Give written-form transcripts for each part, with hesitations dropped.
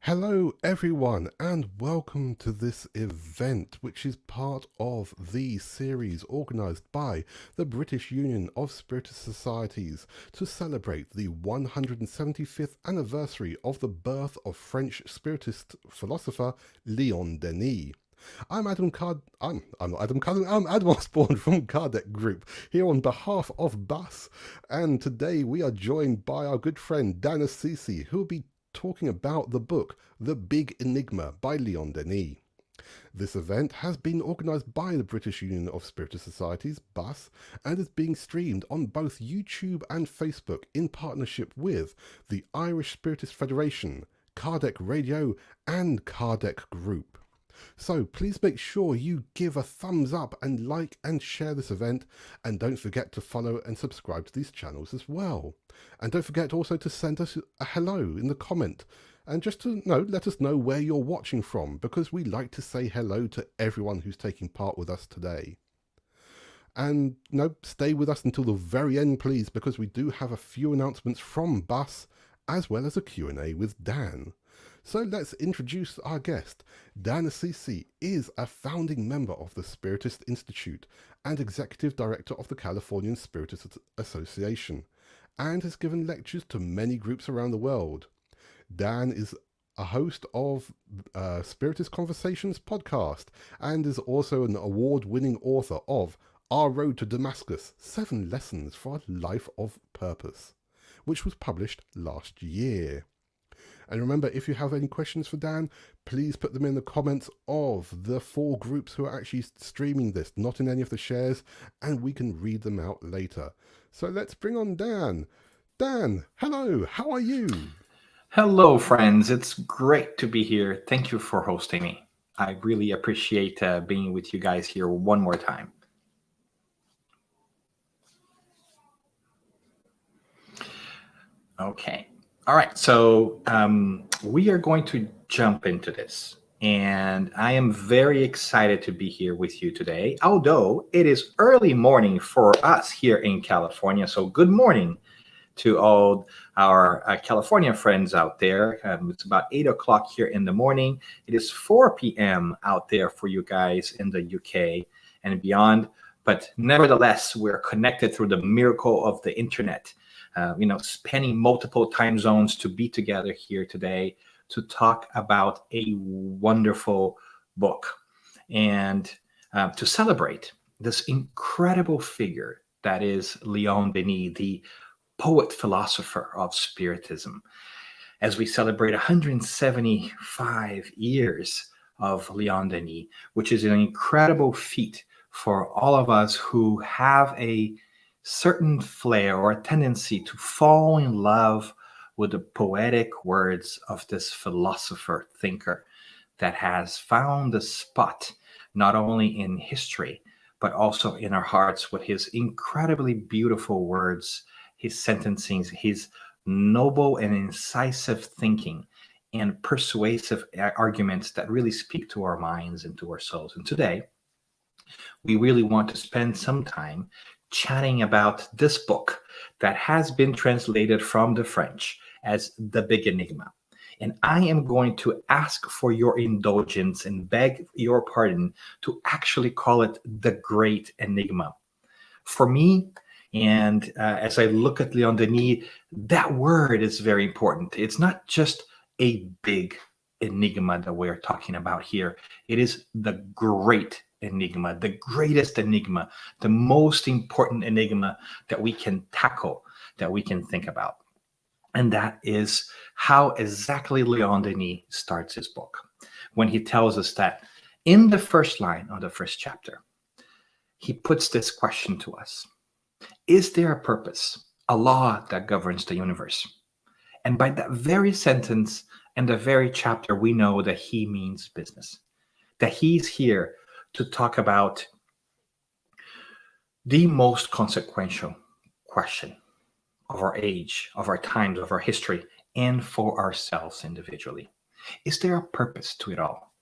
Hello everyone and welcome to this event which is part of the series organised by the British Union of Spiritist Societies to celebrate the 175th anniversary of the birth of French Spiritist philosopher Léon Denis. I'm not Adam Cullen, I'm Adam Osborne from Kardec Group, here on behalf of BUS, and today we are joined by our good friend Dan Assisi, who will be talking about the book The Big Enigma by Léon Denis. This event has been organised by the British Union of Spiritist Societies, BUS, and is being streamed on both YouTube and Facebook in partnership with the Irish Spiritist Federation, Kardec Radio and Kardec Group. So please make sure you give a thumbs up and like and share this event, and don't forget to follow and subscribe to these channels as well. And don't forget also to send us a hello in the comment, and just to let us know where you're watching from, because we like to say hello to everyone who's taking part with us today. And stay with us until the very end, please, because we do have a few announcements from BUS, as well as a Q&A with Dan. So let's introduce our guest. Dan Assisi is a founding member of the Spiritist Institute and executive director of the Californian Spiritist Association, and has given lectures to many groups around the world. Dan is a host of Spiritist Conversations podcast and is also an award-winning author of Our Road to Damascus, 7 Lessons for a Life of Purpose, which was published last year. And remember, if you have any questions for Dan, please put them in the comments of the 4 groups who are actually streaming this, not in any of the shares, and we can read them out later. So let's bring on Dan. Dan, hello, how are you? Hello, friends. It's great to be here. Thank you for hosting me. I really appreciate being with you guys here one more time. Okay. All right, so we are going to jump into this, and I am very excited to be here with you today, although it is early morning for us here in California. So good morning to all our California friends out there. It's about 8 o'clock here in the morning. It is 4 p.m. out there for you guys in the UK and beyond, but nevertheless, we're connected through the miracle of the internet. Spanning multiple time zones to be together here today to talk about a wonderful book and to celebrate this incredible figure that is Léon Denis, the poet philosopher of Spiritism. As we celebrate 175 years of Léon Denis, which is an incredible feat for all of us who have a certain flair or a tendency to fall in love with the poetic words of this philosopher thinker that has found a spot not only in history but also in our hearts with his incredibly beautiful words, his sentencings, his noble and incisive thinking, and persuasive arguments that really speak to our minds and to our souls. And today we really want to spend some time chatting about this book that has been translated from the French as The Big Enigma. And I am going to ask for your indulgence and beg your pardon to actually call it The Great Enigma. For me, and as I look at Léon Denis, that word is very important. It's not just a big enigma that we're talking about here. It is the great enigma, the greatest enigma, the most important enigma that we can tackle, that we can think about. And that is how exactly Léon Denis starts his book, when he tells us that in the first line of the first chapter, he puts this question to us: is there a purpose, a law that governs the universe? And by that very sentence and the very chapter, we know that he means business, that he's here to talk about the most consequential question of our age, of our times, of our history, and for ourselves individually. Is there a purpose to it all?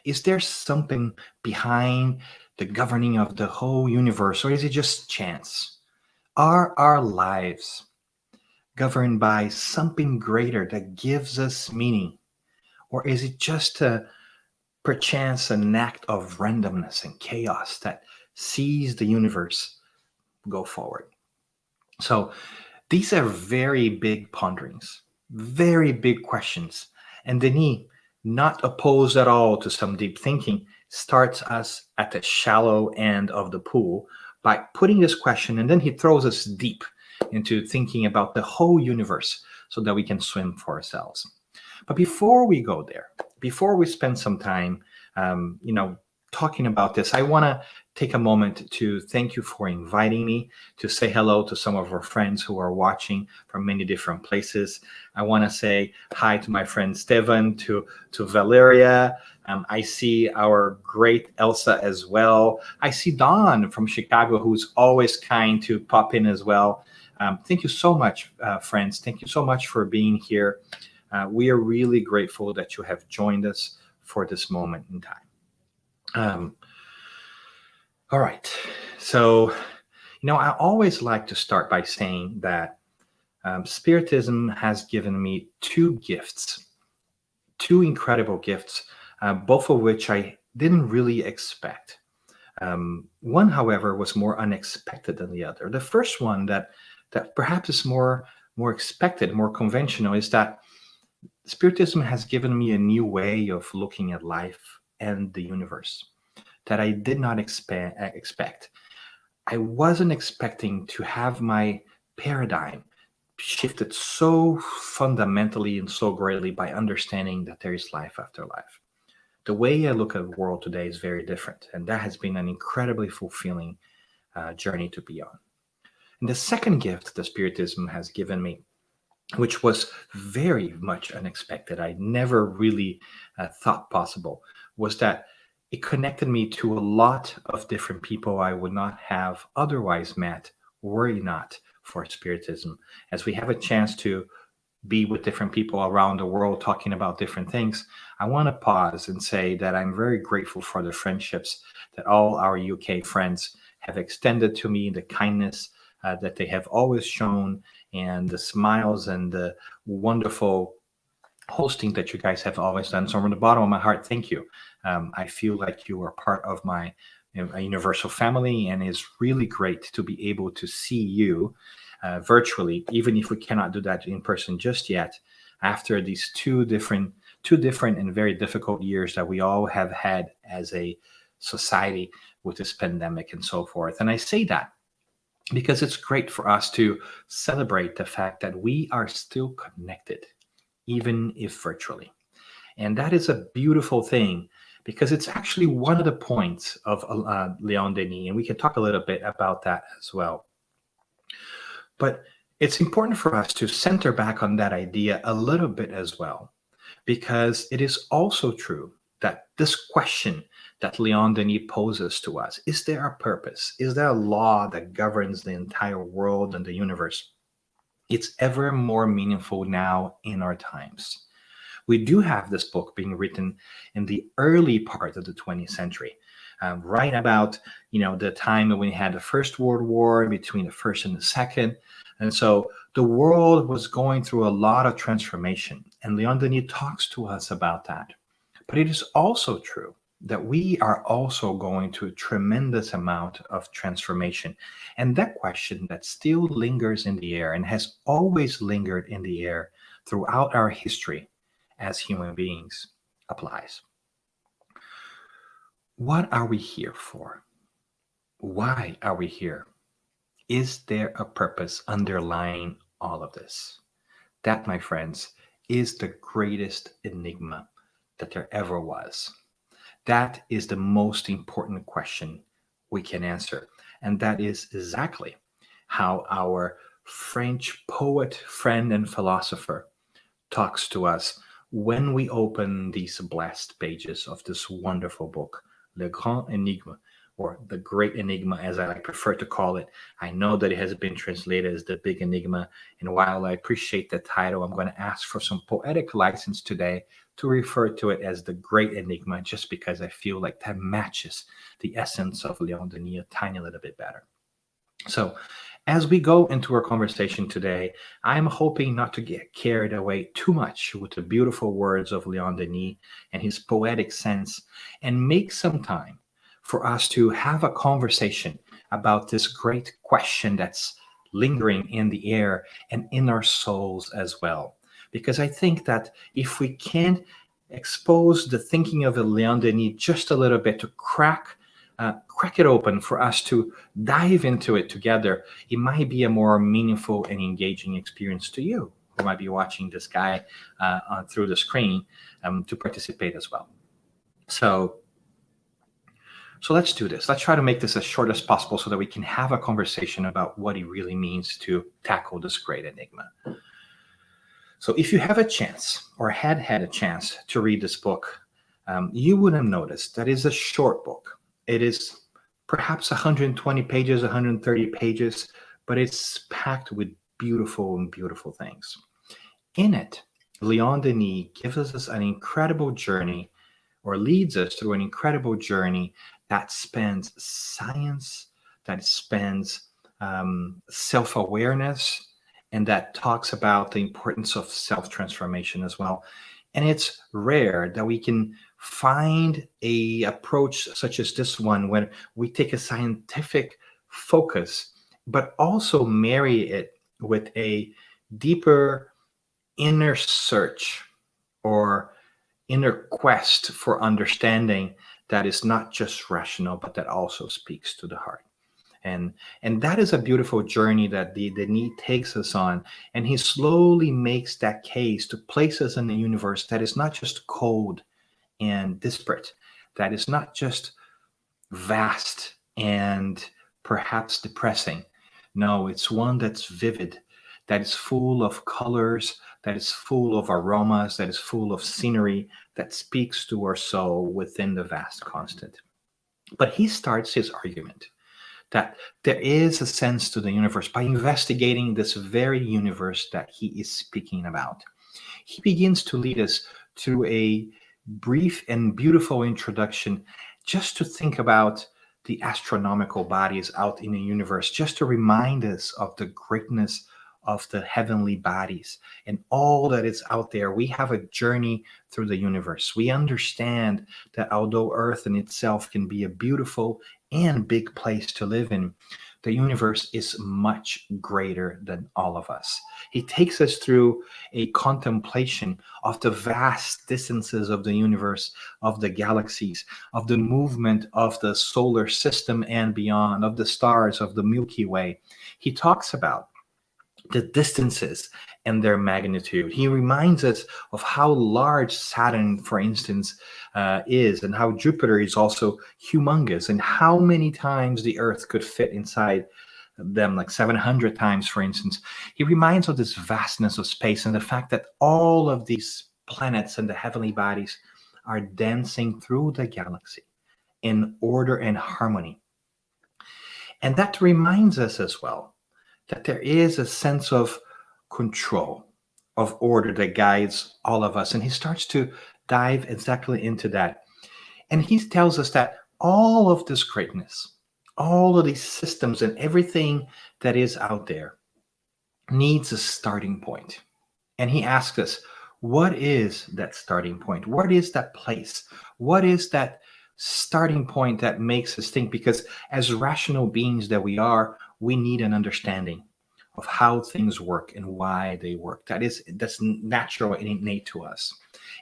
Is there something behind the governing of the whole universe, or is it just chance? Are our lives governed by something greater that gives us meaning? Or is it just perchance an act of randomness and chaos that sees the universe go forward? So these are very big ponderings, very big questions. And Denis, not opposed at all to some deep thinking, starts us at the shallow end of the pool by putting this question, and then he throws us deep into thinking about the whole universe so that we can swim for ourselves. But before we go there, before we spend some time, talking about this, I want to take a moment to thank you for inviting me to say hello to some of our friends who are watching from many different places. I want to say hi to my friend Stevan, to Valeria. I see our great Elsa as well. I see Don from Chicago, who's always kind to pop in as well. Thank you so much, friends. Thank you so much for being here. We are really grateful that you have joined us for this moment in time. All right. So, I always like to start by saying that Spiritism has given me two gifts, two incredible gifts, both of which I didn't really expect. One, however, was more unexpected than the other. The first one that perhaps is more expected, more conventional, is that Spiritism has given me a new way of looking at life and the universe that I did not expect. I wasn't expecting to have my paradigm shifted so fundamentally and so greatly by understanding that there is life after life. The way I look at the world today is very different, and that has been an incredibly fulfilling journey to be on. And the second gift that Spiritism has given me, which was very much unexpected, I never really thought possible, was that it connected me to a lot of different people I would not have otherwise met were it not for Spiritism. As we have a chance to be with different people around the world talking about different things, I want to pause and say that I'm very grateful for the friendships that all our UK friends have extended to me, the kindness that they have always shown, and the smiles and the wonderful hosting that you guys have always done. So from the bottom of my heart, thank you. I feel like you are part of my universal family, and it's really great to be able to see you virtually, even if we cannot do that in person just yet, after these two different and very difficult years that we all have had as a society with this pandemic and so forth. And I say that because it's great for us to celebrate the fact that we are still connected, even if virtually. And that is a beautiful thing, because it's actually one of the points of Léon Denis, and we can talk a little bit about that as well. But it's important for us to center back on that idea a little bit as well, because it is also true that this question that Léon Denis poses to us, is there a purpose? Is there a law that governs the entire world and the universe? It's ever more meaningful now in our times. We do have this book being written in the early part of the 20th century, right about the time when we had the First World War, between the first and the second. And so the world was going through a lot of transformation, and Léon Denis talks to us about that. But it is also true that we are also going through a tremendous amount of transformation. And that question that still lingers in the air and has always lingered in the air throughout our history as human beings applies. What are we here for? Why are we here? Is there a purpose underlying all of this? That, my friends, is the greatest enigma that there ever was. That is the most important question we can answer. And that is exactly how our French poet, friend, and philosopher talks to us when we open these blessed pages of this wonderful book, Le Grand Enigma, or The Great Enigma, as I prefer to call it. I know that it has been translated as The Big Enigma, and while I appreciate the title, I'm going to ask for some poetic license today to refer to it as The Great Enigma, just because I feel like that matches the essence of Léon Denis a tiny little bit better. So, As we go into our conversation today, I'm hoping not to get carried away too much with the beautiful words of Léon Denis and his poetic sense, and make some time for us to have a conversation about this great question that's lingering in the air and in our souls as well. Because I think that if we can expose the thinking of Léon Denis just a little bit to crack it open for us to dive into it together, it might be a more meaningful and engaging experience to you who might be watching this guy through the screen to participate as well. So let's do this. Let's try to make this as short as possible so that we can have a conversation about what it really means to tackle this great enigma. So if you have a chance or had a chance to read this book, you would have noticed that it's a short book. It is perhaps 120 pages, 130 pages, but it's packed with beautiful and beautiful things. In it, Léon Denis gives us an incredible journey, or leads us through an incredible journey that spans science, that spans self-awareness, and that talks about the importance of self-transformation as well. And it's rare that we can find a approach such as this one when we take a scientific focus, but also marry it with a deeper inner search or inner quest for understanding that is not just rational, but that also speaks to the heart. And that is a beautiful journey that Denis takes us on. And he slowly makes that case to place us in a universe that is not just cold and disparate, that is not just vast and perhaps depressing. No, it's one that's vivid, that is full of colors, that is full of aromas, that is full of scenery, that speaks to our soul within the vast constant. But he starts his argument that there is a sense to the universe by investigating this very universe that he is speaking about. He begins to lead us through a brief and beautiful introduction just to think about the astronomical bodies out in the universe, just to remind us of the greatness of the heavenly bodies and all that is out there. We have a journey through the universe. We understand that although Earth in itself can be a beautiful and big place to live in, the universe is much greater than all of us. He takes us through a contemplation of the vast distances of the universe, of the galaxies, of the movement of the solar system and beyond, of the stars, of the Milky Way. He talks about the distances and their magnitude. He reminds us of how large Saturn, for instance, is, and how Jupiter is also humongous, and how many times the Earth could fit inside them, like 700 times, for instance. He reminds us of this vastness of space and the fact that all of these planets and the heavenly bodies are dancing through the galaxy in order and harmony. And that reminds us as well that there is a sense of control, of order that guides all of us. And he starts to dive exactly into that. And he tells us that all of this greatness, all of these systems and everything that is out there needs a starting point. And he asks us, what is that starting point? What is that place? What is that starting point that makes us think? Because as rational beings that we are, we need an understanding of how things work and why they work. That's natural and innate to us.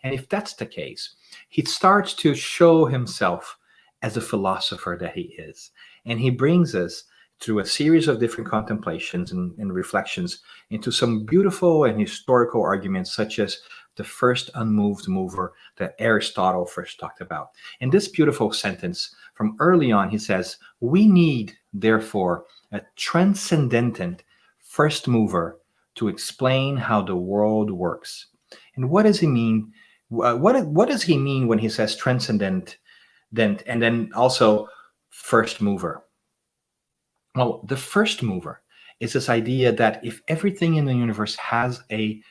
And if that's the case, he starts to show himself as a philosopher that he is. And he brings us through a series of different contemplations and reflections into some beautiful and historical arguments, such as the first unmoved mover that Aristotle first talked about. In this beautiful sentence from early on, he says, we need, therefore, a transcendent first mover to explain how the world works. And what does he mean? What does he mean when he says transcendent, and then also first mover? Well, the first mover is this idea that if everything in the universe has a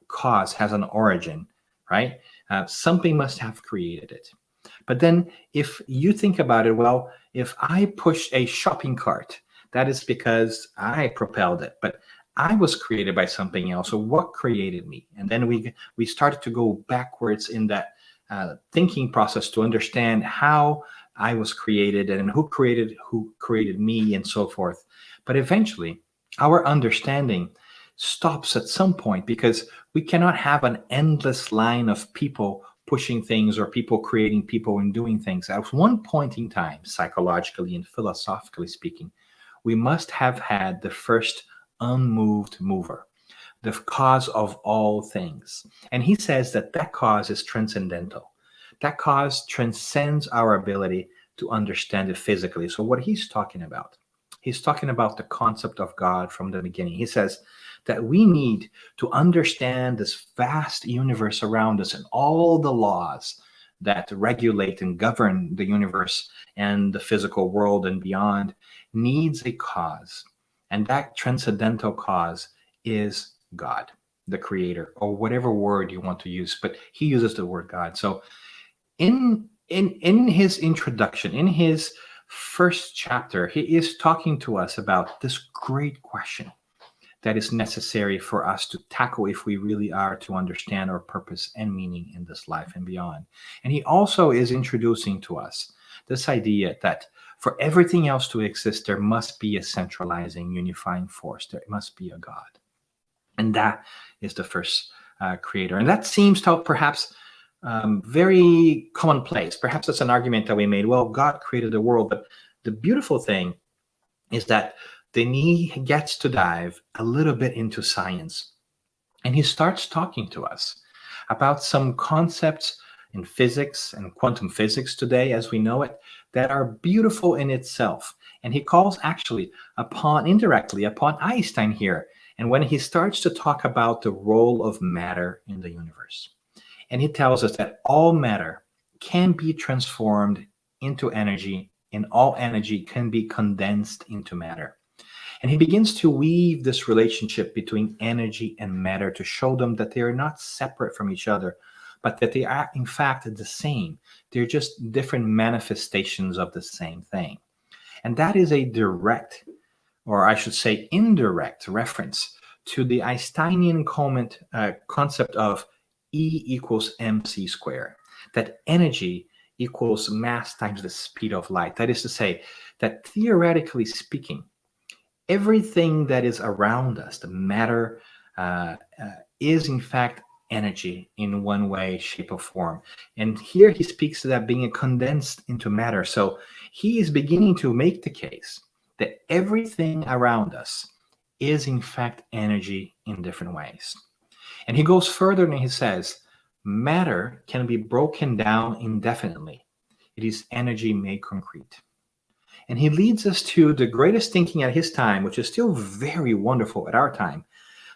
cause, has an origin, right? Something must have created it. But then if you think about it, well, if I push a shopping cart that is because I propelled it. But I was created by something else. So what created me? And then we started to go backwards in that thinking process to understand how I was created and who created me and so forth. But eventually, our understanding stops at some point because we cannot have an endless line of people pushing things or people creating people and doing things. At one point in time, psychologically and philosophically speaking, we must have had the first unmoved mover, the cause of all things. And he says that that cause is transcendental. That cause transcends our ability to understand it physically. So what he's talking about the concept of God from the beginning. He says that we need to understand this vast universe around us and all the laws that regulate and govern the universe and the physical world and beyond needs a cause. And that transcendental cause is God, the creator, or whatever word you want to use, but he uses the word God. So in his introduction, in his first chapter, he is talking to us about this great question that is necessary for us to tackle if we really are to understand our purpose and meaning in this life and beyond. And he also is introducing to us this idea that for everything else to exist, there must be a centralizing, unifying force. There must be a God. And that is the first creator. And that seems to perhaps very commonplace. Perhaps that's an argument that we made. Well, God created the world. But the beautiful thing is that Denis gets to dive a little bit into science. And he starts talking to us about some concepts in physics and quantum physics today, as we know it, that are beautiful in itself. And he calls actually indirectly upon Einstein here. And when he starts to talk about the role of matter in the universe, and he tells us that all matter can be transformed into energy, and all energy can be condensed into matter. And he begins to weave this relationship between energy and matter to show them that they are not separate from each other, but that they are in fact the same. They're just different manifestations of the same thing. And that is a direct, or I should say indirect, reference to the Einsteinian concept of E equals mc squared, that energy equals mass times the speed of light. That is to say that theoretically speaking, everything that is around us, the matter, is in fact energy in one way, shape, or form. And here he speaks to that being condensed into matter. So he is beginning to make the case that everything around us is in fact energy in different ways. And he goes further and he says, matter can be broken down indefinitely. It is energy made concrete. And he leads us to the greatest thinking at his time, which is still very wonderful at our time,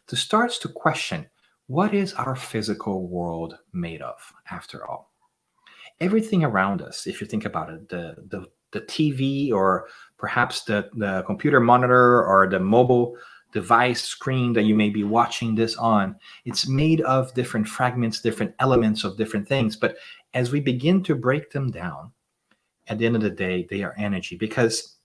to start to question, what is our physical world made of, after all? Everything around us, if you think about it, the TV, or perhaps the computer monitor, or the mobile device screen that you may be watching this on, it's made of different fragments, different elements of different things. But as we begin to break them down, at the end of the day, they are energy. Because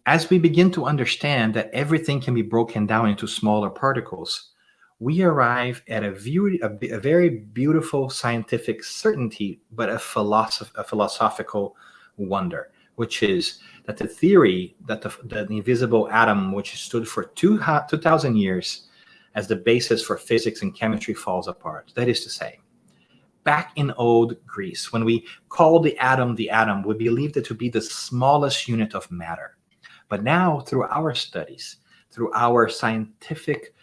as we begin to understand that everything can be broken down into smaller particles, we arrive at a very beautiful scientific certainty, but a philosophical wonder, which is that the theory that the invisible atom, which stood for 2,000 years as the basis for physics and chemistry, falls apart. That is to say, back in old Greece, when we called the atom, we believed it to be the smallest unit of matter. But now, through our studies, through our scientific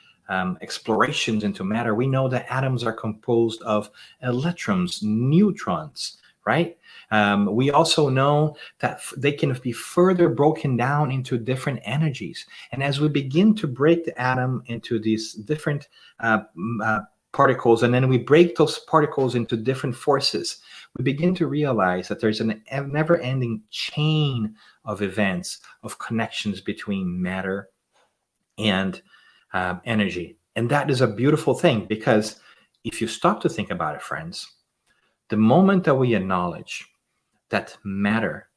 explorations into matter, we know that atoms are composed of electrons, neutrons, right? We also know that they can be further broken down into different energies. And as we begin to break the atom into these different particles, and then we break those particles into different forces, we begin to realize that there's a never-ending chain of events, of connections between matter and energy. And that is a beautiful thing, because if you stop to think about it, friends, the moment that we acknowledge that matter,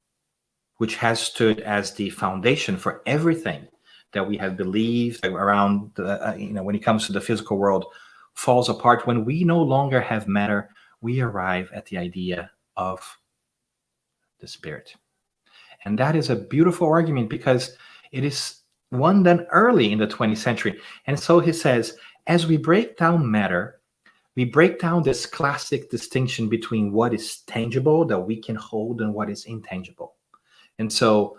which has stood as the foundation for everything that we have believed around, when it comes to the physical world, falls apart. When we no longer have matter, we arrive at the idea of the spirit. And that is a beautiful argument because it is one done early in the 20th century. And so he says, as we break down matter, we break down this classic distinction between what is tangible that we can hold and what is intangible. And so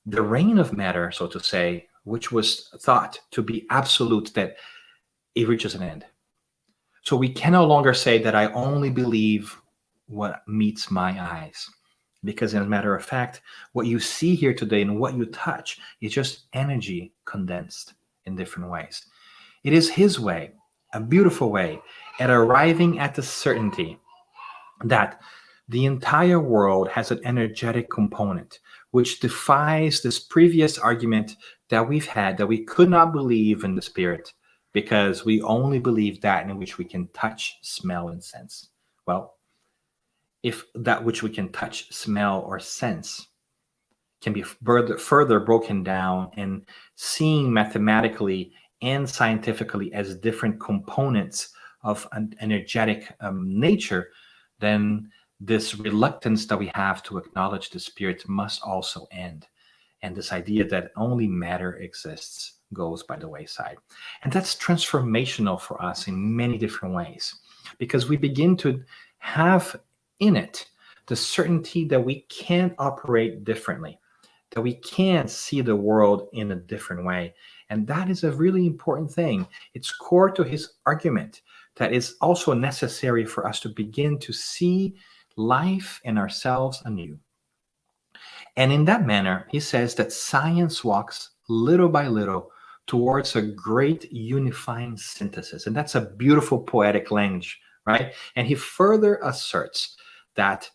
the reign of matter, so to say, which was thought to be absolute, that it reaches an end. So we can no longer say that I only believe what meets my eyes. Because as a matter of fact, what you see here today and what you touch is just energy condensed in different ways. It is his way, a beautiful way, at arriving at the certainty that the entire world has an energetic component, which defies this previous argument that we've had, that we could not believe in the spirit because we only believe that in which we can touch, smell, and sense. Well, if that which we can touch, smell, or sense can be further broken down and seen mathematically and scientifically as different components of an energetic nature, then this reluctance that we have to acknowledge the spirit must also end. And this idea that only matter exists goes by the wayside. And that's transformational for us in many different ways, because we begin to have in it the certainty that we can operate differently, that we can see the world in a different way. And that is a really important thing. It's core to his argument that is also necessary for us to begin to see life and ourselves anew. And in that manner, he says that science walks little by little towards a great unifying synthesis. And that's a beautiful poetic language, right? And he further asserts that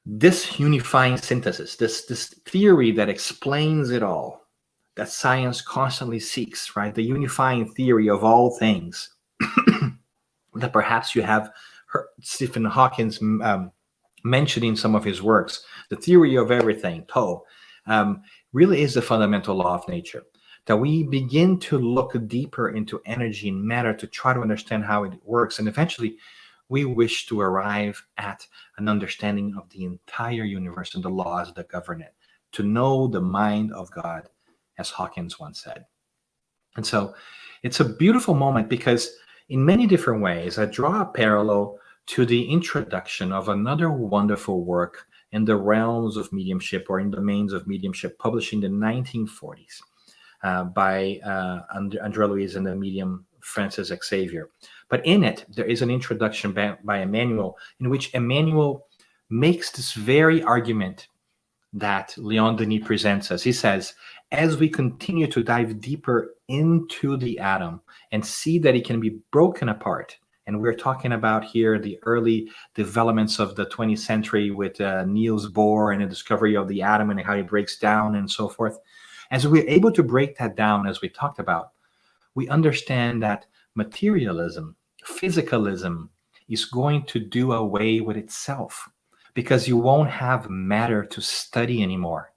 this unifying synthesis, this theory that explains it all, that science constantly seeks, right? The unifying theory of all things, that perhaps you have heard Stephen Hawking's mentioning some of his works, the theory of everything, TOE, really is the fundamental law of nature. That we begin to look deeper into energy and matter to try to understand how it works. And eventually, we wish to arrive at an understanding of the entire universe and the laws that govern it, to know the mind of God, as Hawkins once said. And so it's a beautiful moment because in many different ways, I draw a parallel to the introduction of another wonderful work in the realms of mediumship or in domains of mediumship, published in the 1940s by André Louise and the medium Francis Xavier. But in it, there is an introduction by Emmanuel in which Emmanuel makes this very argument that Léon Denis presents us. He says, as we continue to dive deeper into the atom and see that it can be broken apart, and we're talking about here the early developments of the 20th century with Niels Bohr and the discovery of the atom and how it breaks down and so forth. As we're able to break that down, as we talked about, we understand that materialism, physicalism, is going to do away with itself, because you won't have matter to study anymore.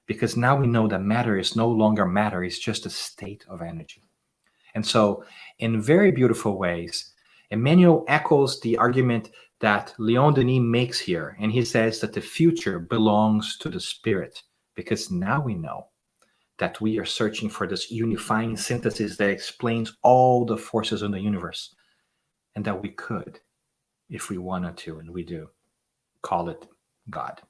Because now we know that matter is no longer matter, it's just a state of energy. And so, in very beautiful ways, Emmanuel echoes the argument that Léon Denis makes here. And he says that the future belongs to the spirit, because now we know that we are searching for this unifying synthesis that explains all the forces in the universe, and that we could, if we wanted to, and we do, call it God.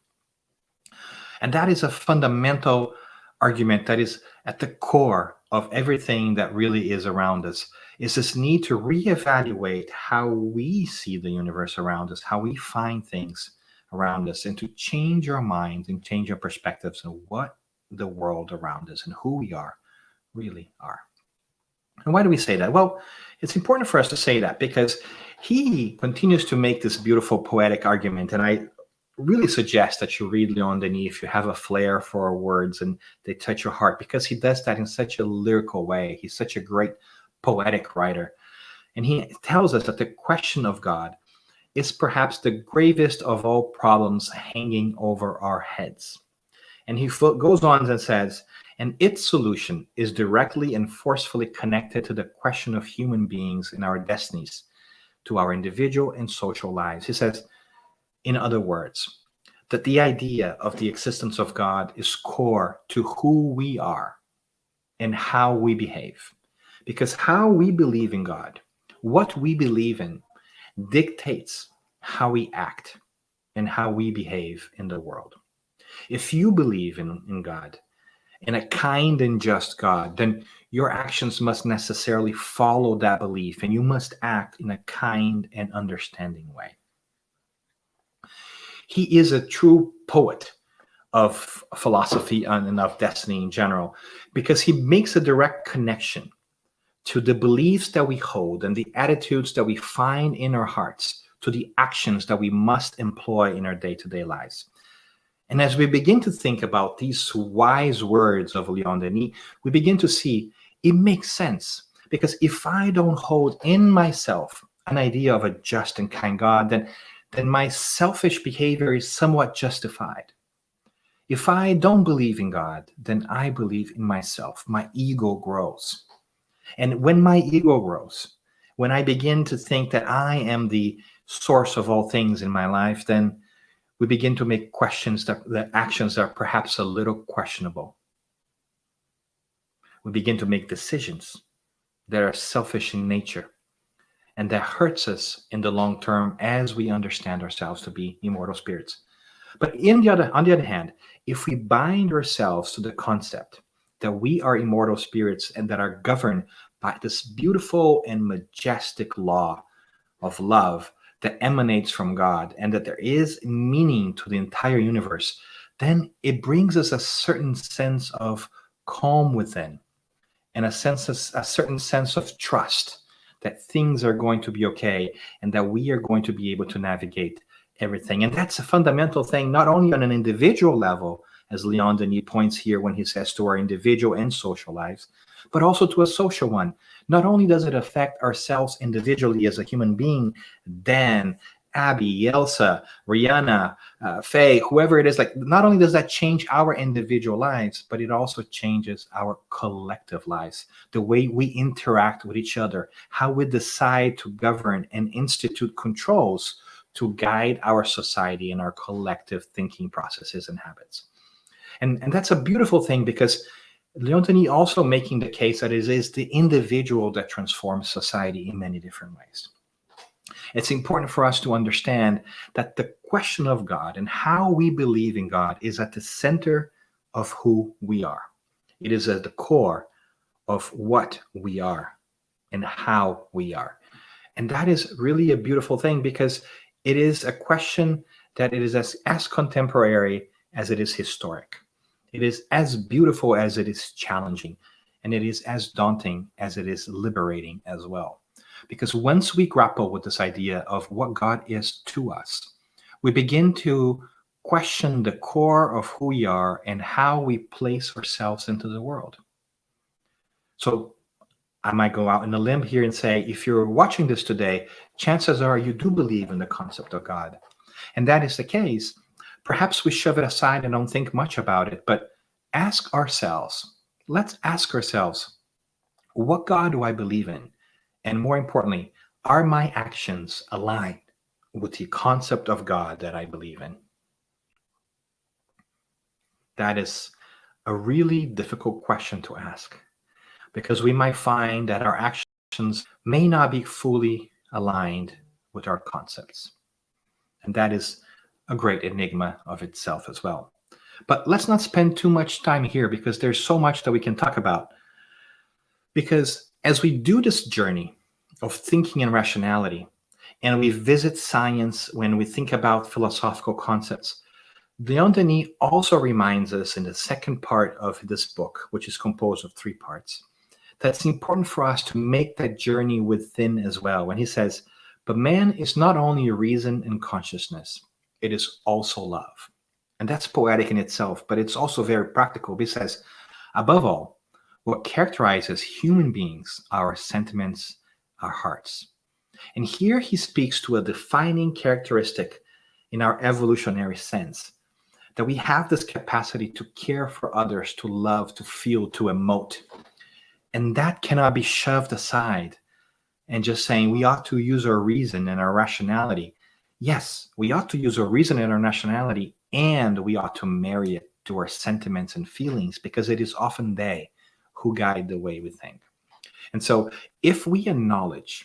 And that is a fundamental argument that is at the core of everything that really is around us, is this need to reevaluate how we see the universe around us, how we find things around us, and to change our minds and change our perspectives on what the world around us and who we are really are. And why do we say that? Well, it's important for us to say that because he continues to make this beautiful poetic argument. And I really suggest that you read Léon Denis if you have a flair for words and they touch your heart, because he does that in such a lyrical way. He's such a great poetic writer. And he tells us that the question of God is perhaps the gravest of all problems hanging over our heads. And he goes on and says, and its solution is directly and forcefully connected to the question of human beings and our destinies, to our individual and social lives. He says, in other words, that the idea of the existence of God is core to who we are and how we behave. Because how we believe in God, what we believe in, dictates how we act and how we behave in the world. If you believe in God, in a kind and just God, then your actions must necessarily follow that belief, and you must act in a kind and understanding way. He is a true poet of philosophy and of destiny in general, because he makes a direct connection to the beliefs that we hold and the attitudes that we find in our hearts, to the actions that we must employ in our day-to-day lives. And as we begin to think about these wise words of Léon Denis, we begin to see it makes sense. Because if I don't hold in myself an idea of a just and kind God, then my selfish behavior is somewhat justified. If I don't believe in God, then I believe in myself. My ego grows. And when my ego grows, when I begin to think that I am the source of all things in my life, then we begin to make actions that are perhaps a little questionable. We begin to make decisions that are selfish in nature, and that hurts us in the long term as we understand ourselves to be immortal spirits. But on the other hand, if we bind ourselves to the concept that we are immortal spirits and that are governed by this beautiful and majestic law of love that emanates from God, and that there is meaning to the entire universe, then it brings us a certain sense of calm within, and a certain sense of trust that things are going to be okay, and that we are going to be able to navigate everything. And that's a fundamental thing, not only on an individual level, as Léon Denis points here when he says to our individual and social lives, but also to a social one. Not only does it affect ourselves individually as a human being, Dan, Abby, Elsa, Rihanna, Faye, whoever it is, like, not only does that change our individual lives, but it also changes our collective lives, the way we interact with each other, how we decide to govern and institute controls to guide our society and our collective thinking processes and habits. And that's a beautiful thing, because Léon Denis also making the case that it is the individual that transforms society in many different ways. It's important for us to understand that the question of God and how we believe in God is at the center of who we are. It is at the core of what we are and how we are. And that is really a beautiful thing, because it is a question that it is as contemporary as it is historic. It is as beautiful as it is challenging, and it is as daunting as it is liberating as well. Because once we grapple with this idea of what God is to us, we begin to question the core of who we are and how we place ourselves into the world. So I might go out on a limb here and say, if you're watching this today, chances are you do believe in the concept of God. And that is the case. Perhaps we shove it aside and don't think much about it, but let's ask ourselves, what God do I believe in? And more importantly, are my actions aligned with the concept of God that I believe in? That is a really difficult question to ask, because we might find that our actions may not be fully aligned with our concepts. And that is a great enigma of itself as well. But let's not spend too much time here, because there's so much that we can talk about. Because as we do this journey of thinking and rationality, and we visit science when we think about philosophical concepts, Léon Denis also reminds us in the second part of this book, which is composed of 3 parts, that it's important for us to make that journey within as well. When he says, but man is not only reason and consciousness, it is also love. And that's poetic in itself, but it's also very practical. He says, above all, what characterizes human beings are our sentiments, our hearts. And here he speaks to a defining characteristic in our evolutionary sense, that we have this capacity to care for others, to love, to feel, to emote. And that cannot be shoved aside and just saying we ought to use our reason and our rationality. Yes, we ought to use our reason and our rationality, and we ought to marry it to our sentiments and feelings, because it is often they who guide the way we think. And so if we acknowledge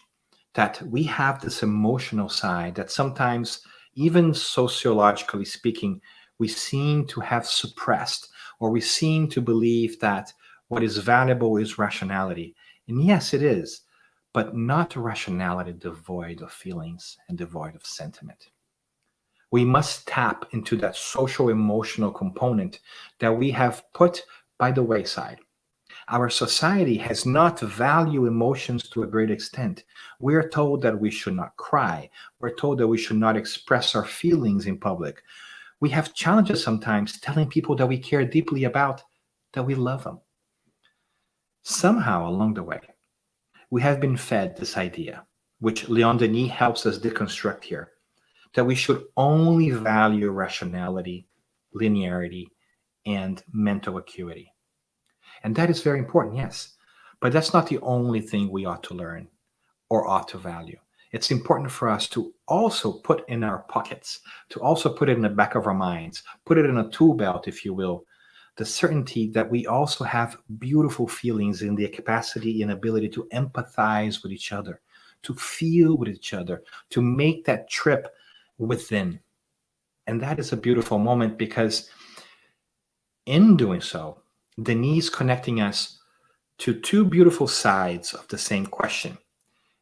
that we have this emotional side that sometimes, even sociologically speaking, we seem to have suppressed, or we seem to believe that what is valuable is rationality. And yes, it is, but not a rationality devoid of feelings and devoid of sentiment. We must tap into that social emotional component that we have put by the wayside. Our society has not valued emotions to a great extent. We are told that we should not cry. We're told that we should not express our feelings in public. We have challenges sometimes telling people that we care deeply about, that we love them. Somehow along the way, we have been fed this idea, which Léon Denis helps us deconstruct here, that we should only value rationality, linearity, and mental acuity. And that is very important, yes. But that's not the only thing we ought to learn or ought to value. It's important for us to also put in our pockets, to also put it in the back of our minds, put it in a tool belt, if you will, the certainty that we also have beautiful feelings in the capacity and ability to empathize with each other, to feel with each other, to make that trip within. And that is a beautiful moment, because in doing so, Denis connecting us to two beautiful sides of the same question.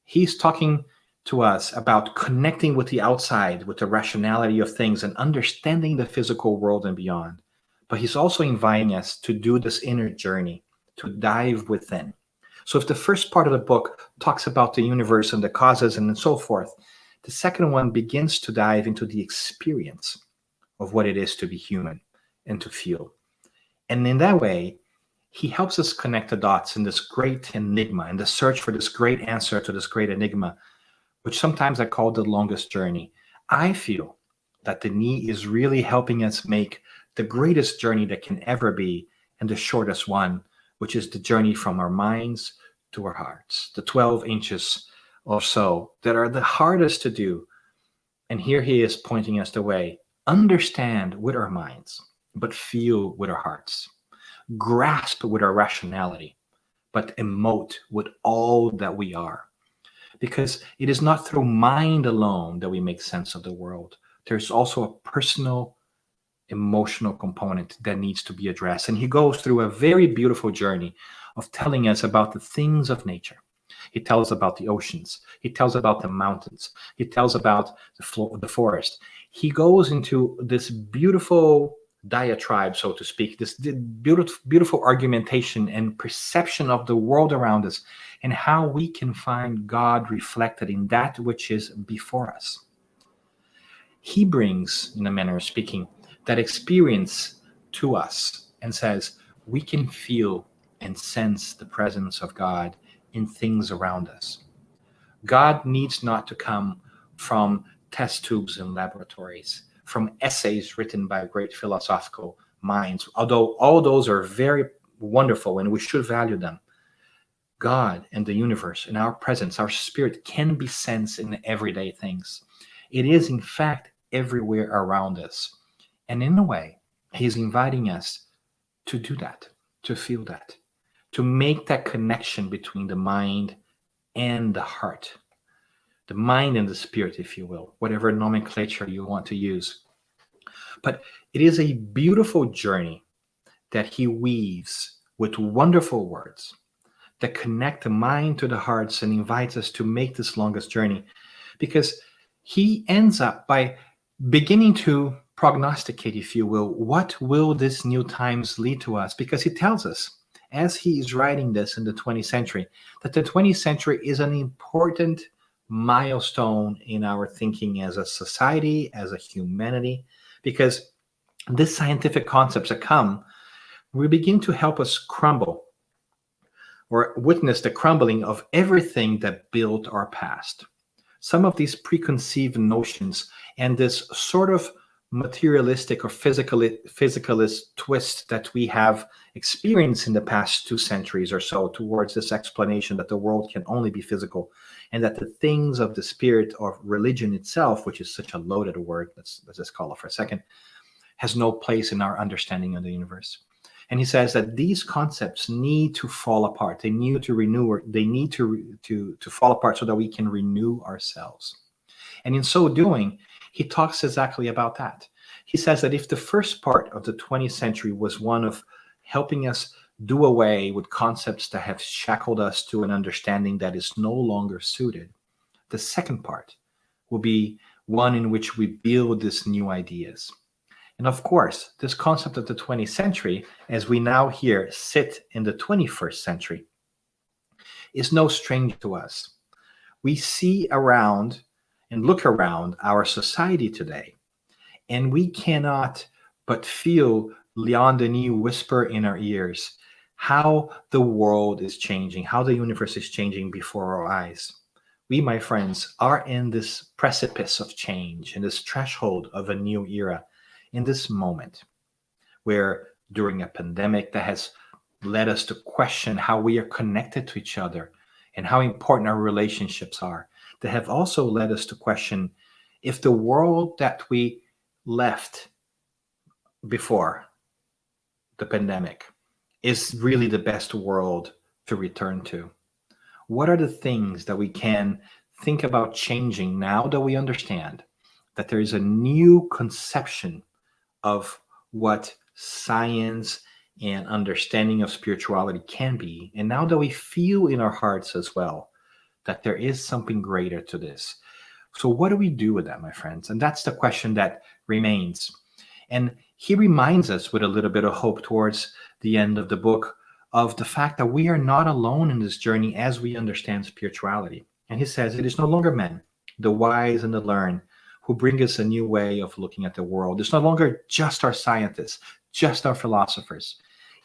He's talking to us about connecting with the outside, with the rationality of things and understanding the physical world and beyond. But he's also inviting us to do this inner journey, to dive within. So if the first part of the book talks about the universe and the causes and so forth, the second one begins to dive into the experience of what it is to be human and to feel. And in that way, he helps us connect the dots in this great enigma, in the search for this great answer to this great enigma, which sometimes I call the longest journey. I feel that Denis is really helping us make the greatest journey that can ever be, and the shortest one, which is the journey from our minds to our hearts, the 12 inches or so that are the hardest to do. And here he is pointing us the way. Understand with our minds, but feel with our hearts. Grasp with our rationality, but emote with all that we are. Because it is not through mind alone that we make sense of the world. There's also a personal, emotional component that needs to be addressed. And he goes through a very beautiful journey of telling us about the things of nature. He tells about the oceans. He tells about the mountains. He tells about the forest. He goes into this beautiful diatribe, so to speak, this beautiful argumentation and perception of the world around us, and how we can find God reflected in that which is before us. He brings, in a manner of speaking, that experience to us and says we can feel and sense the presence of God in things around us. God needs not to come from test tubes and laboratories, from essays written by great philosophical minds, although all those are very wonderful and we should value them. God and the universe and our presence, our spirit, can be sensed in everyday things. It is, in fact, everywhere around us. And in a way, he's inviting us to do that, to feel that, to make that connection between the mind and the heart, the mind and the spirit, if you will, whatever nomenclature you want to use. But it is a beautiful journey that he weaves with wonderful words that connect the mind to the hearts and invites us to make this longest journey, because he ends up by beginning to prognosticate, if you will, what will this new times lead to us, because he tells us, as he is writing this in the 20th century, that the 20th century is an important milestone in our thinking as a society, as a humanity, because these scientific concepts that come will begin to help us crumble or witness the crumbling of everything that built our past. some of these preconceived notions and this sort of materialistic or physicalist twist that we have experienced in the past 2 centuries or so towards this explanation that the world can only be physical, and that the things of the spirit or religion itself, which is such a loaded word, let's just call it for a second, has no place in our understanding of the universe. And he says that these concepts need to fall apart. They need to renew, or they need to fall apart so that we can renew ourselves. And in so doing, he talks exactly about that. He says that if the first part of the 20th century was one of helping us do away with concepts that have shackled us to an understanding that is no longer suited, the second part will be one in which we build these new ideas. And of course, this concept of the 20th century, as we now here sit in the 21st century, is no stranger to us. We see around and look around our society today, and we cannot but feel Léon Denis whisper in our ears how the world is changing, how the universe is changing before our eyes. We, my friends, are in this precipice of change, in this threshold of a new era, in this moment where during a pandemic that has led us to question how we are connected to each other and how important our relationships are, that have also led us to question if the world that we left before the pandemic is really the best world to return to. What are the things that we can think about changing now that we understand that there is a new conception of what science and understanding of spirituality can be, and now that we feel in our hearts as well that there is something greater to this. So what do we do with that, my friends? And that's the question that remains. And he reminds us with a little bit of hope towards the end of the book of the fact that we are not alone in this journey as we understand spirituality. And he says, it is no longer men, the wise and the learned, who bring us a new way of looking at the world. It's no longer just our scientists, just our philosophers.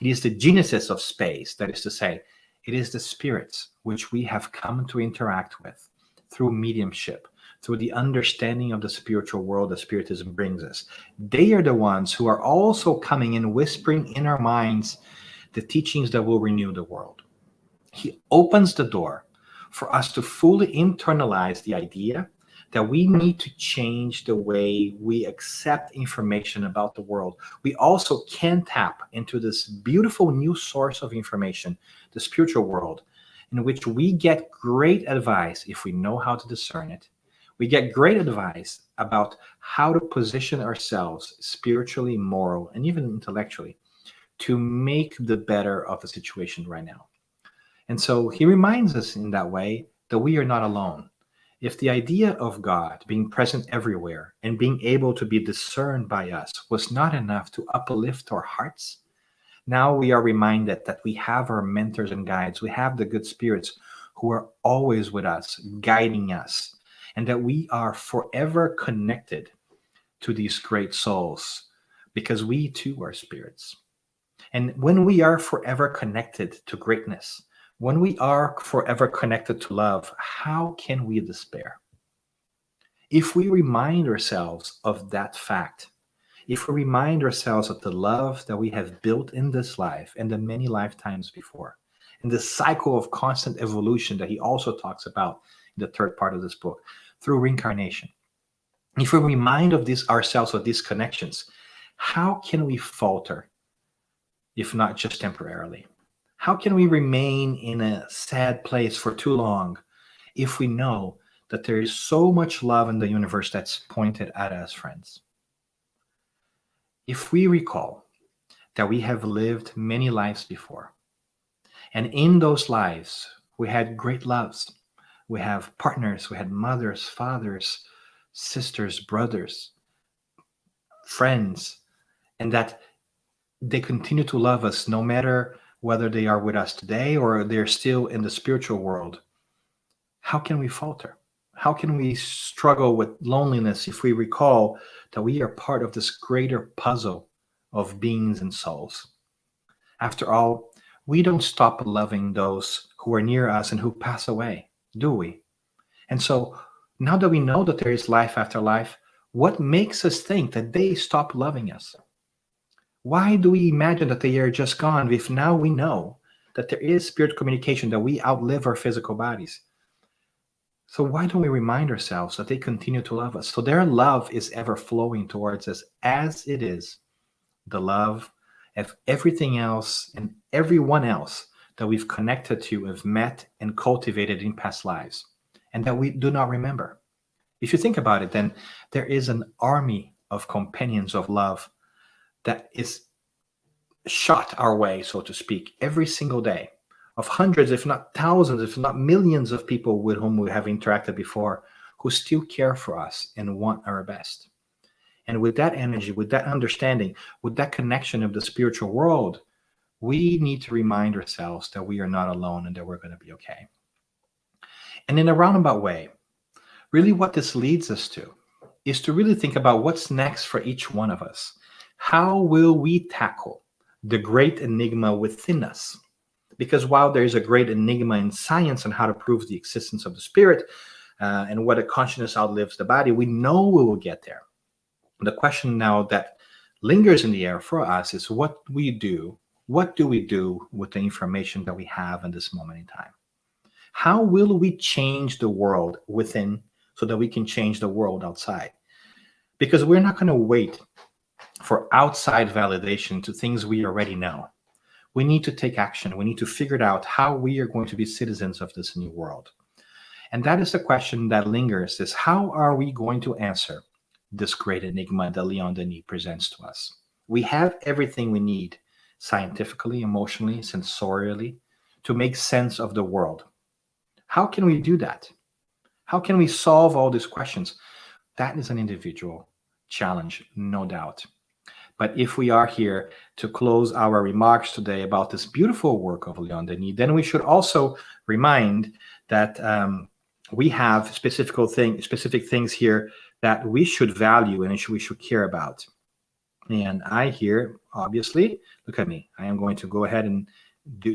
It is the geniuses of space, that is to say, it is the spirits which we have come to interact with through mediumship, through the understanding of the spiritual world that Spiritism brings us. They are the ones who are also coming and whispering in our minds the teachings that will renew the world. He opens the door for us to fully internalize the idea that we need to change the way we accept information about the world. We also can tap into this beautiful new source of information, the spiritual world, in which we get great advice if we know how to discern it. We get great advice about how to position ourselves spiritually, moral, and even intellectually to make the better of the situation right now. And so he reminds us in that way that we are not alone. If the idea of God being present everywhere and being able to be discerned by us was not enough to uplift our hearts, now we are reminded that we have our mentors and guides. We have the good spirits who are always with us, guiding us, and that we are forever connected to these great souls because we too are spirits. And when we are forever connected to greatness, when we are forever connected to love, how can we despair? If we remind ourselves of that fact, if we remind ourselves of the love that we have built in this life and the many lifetimes before, and the cycle of constant evolution that he also talks about in the third part of this book, through reincarnation, if we remind ourselves of these connections, how can we falter, if not just temporarily? How can we remain in a sad place for too long if we know that there is so much love in the universe that's pointed at us, friends? If we recall that we have lived many lives before, and in those lives we had great loves, we have partners, we had mothers, fathers, sisters, brothers, friends, and that they continue to love us no matter whether they are with us today or they're still in the spiritual world, how can we falter? How can we struggle with loneliness if we recall that we are part of this greater puzzle of beings and souls? After all, we don't stop loving those who are near us and who pass away, do we? And so Now that we know that there is life after life, what makes us think that they stop loving us? Why do we imagine that they are just gone if now we know that there is spirit communication, that we outlive our physical bodies? So why don't we remind ourselves that they continue to love us? So their love is ever flowing towards us, as it is the love of everything else and everyone else that we've connected to, have met and cultivated in past lives, and that we do not remember. If you think about it, then there is an army of companions of love that is shot our way, so to speak, every single day, of hundreds, if not thousands, if not millions of people with whom we have interacted before, who still care for us and want our best. And with that energy, with that understanding, with that connection of the spiritual world, we need to remind ourselves that we are not alone and that we're going to be okay. And in a roundabout way, really what this leads us to is to really think about what's next for each one of us. How will we tackle the great enigma within us? Because while there is a great enigma in science on how to prove the existence of the spirit and whether consciousness outlives the body, we know we will get there. The question now that lingers in the air for us is what do we do with the information that we have in this moment in time? How will we change the world within so that we can change the world outside? Because we're not going to wait for outside validation to things we already know. We need to take action. We need to figure out how we are going to be citizens of this new world. And that is the question that lingers, is how are we going to answer this great enigma that Léon Denis presents to us? We have everything we need, scientifically, emotionally, sensorially, to make sense of the world. How can we do that? How can we solve all these questions? That is an individual challenge, no doubt. But if we are here to close our remarks today about this beautiful work of Léon Denis, then we should also remind that we have specific things here that we should value and we should care about. And I here, obviously, look at me. I am going to go ahead and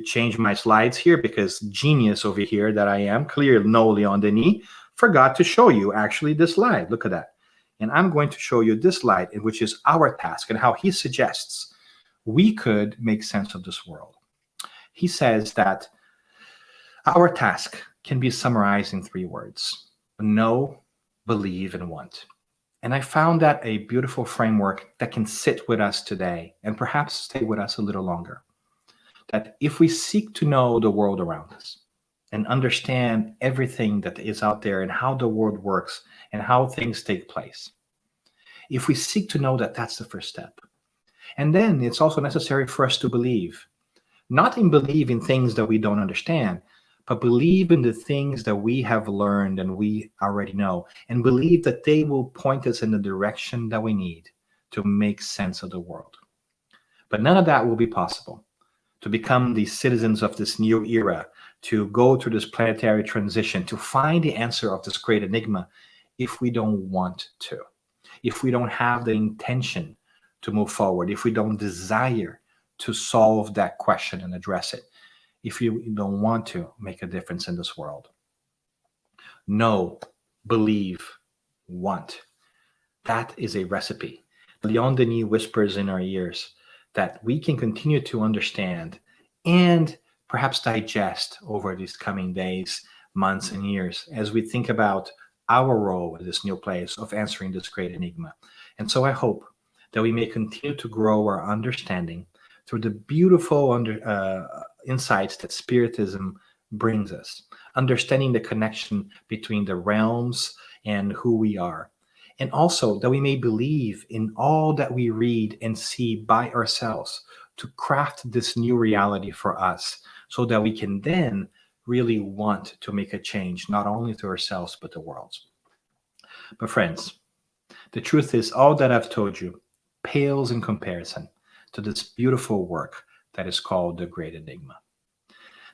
change my slides here because genius over here that I am, clearly no Léon Denis, forgot to show you actually this slide. Look at that. And I'm going to show you this slide, which is our task and how he suggests we could make sense of this world. He says that our task can be summarized in 3 words: know, believe, and want. And I found that a beautiful framework that can sit with us today and perhaps stay with us a little longer. That if we seek to know the world around us and understand everything that is out there and how the world works and how things take place, if we seek to know that, that's the first step. And then it's also necessary for us to believe, not in believe in things that we don't understand, but believe in the things that we have learned and we already know, and believe that they will point us in the direction that we need to make sense of the world. But none of that will be possible to become the citizens of this new era, to go through this planetary transition, to find the answer of this great enigma, if we don't want to, if we don't have the intention to move forward, if we don't desire to solve that question and address it, if you don't want to make a difference in this world. Know, believe, want. That is a recipe. Léon Denis whispers in our ears that we can continue to understand and perhaps digest over these coming days, months, and years as we think about our role in this new place of answering this great enigma. And so I hope that we may continue to grow our understanding through the beautiful insights that Spiritism brings us, understanding the connection between the realms and who we are. And also that we may believe in all that we read and see by ourselves to craft this new reality for us so that we can then really want to make a change, not only to ourselves, but the world. But friends, the truth is all that I've told you pales in comparison to this beautiful work that is called The Great Enigma,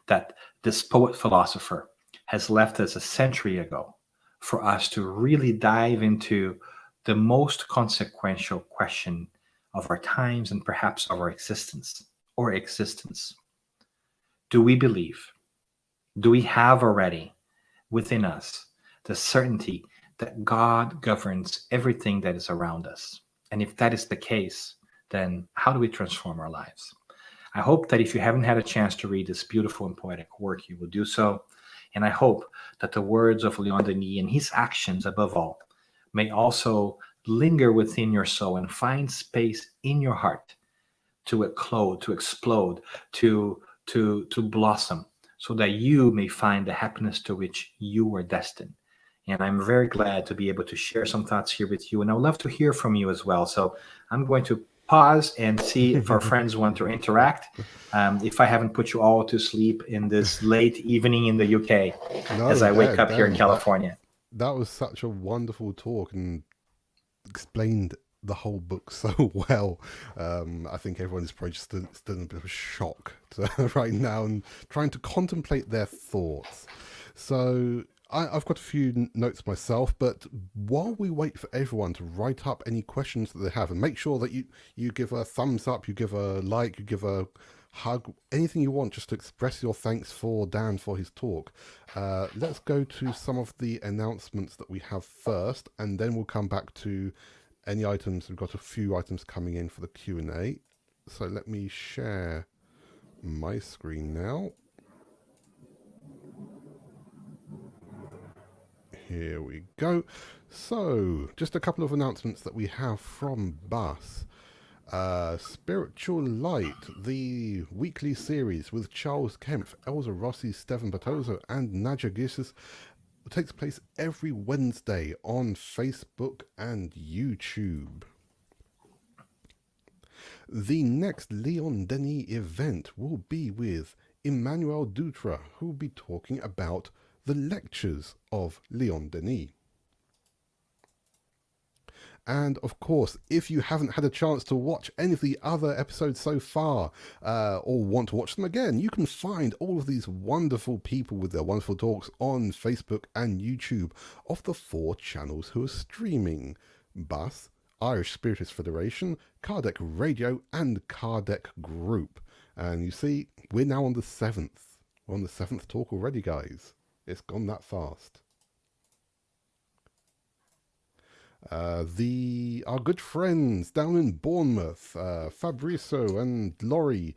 that this poet-philosopher has left us a century ago for us to really dive into the most consequential question of our times and perhaps of our existence or existence. Do we believe? Do we have already within us the certainty that God governs everything that is around us. And if that is the case, then how do we transform our lives? I hope that if you haven't had a chance to read this beautiful and poetic work, you will do so. And I hope that the words of Léon Denis and his actions, above all, may also linger within your soul and find space in your heart to eclode, to explode, to blossom, so that you may find the happiness to which you were destined. And I'm very glad to be able to share some thoughts here with you. And I would love to hear from you as well. So I'm going to pause and see if our friends want to interact. If I haven't put you all to sleep in this late evening in the UK as I wake up here in California. That was such a wonderful talk and explained the whole book so well. I think everyone's probably just still in a bit of a shock right now and trying to contemplate their thoughts. So I've got a few notes myself, but while we wait for everyone to write up any questions that they have, and make sure that you give a thumbs up, you give a like, you give a hug, anything you want just to express your thanks for Dan for his talk. Let's go to some of the announcements that we have first, and then we'll come back to any items. We've got a few items coming in for the Q&A. So let me share my screen now. Here we go. So, just a couple of announcements that we have from Bus. Spiritual Light, the weekly series with Charles Kempf, Elsa Rossi, Stephen Batozo, and Nadja Gisses takes place every Wednesday on Facebook and YouTube. The next Léon Denis event will be with Emmanuel Dutra, who will be talking about the lectures of Léon Denis. And of course, if you haven't had a chance to watch any of the other episodes so far, or want to watch them again, you can find all of these wonderful people with their wonderful talks on Facebook and YouTube of the 4 channels who are streaming: Bus, Irish Spiritist Federation, Kardec Radio, and Kardec Group. And you see, we're now on the 7th. We're on the 7th talk already, guys. It's gone that fast. Our good friends down in Bournemouth, Fabrizio and Laurie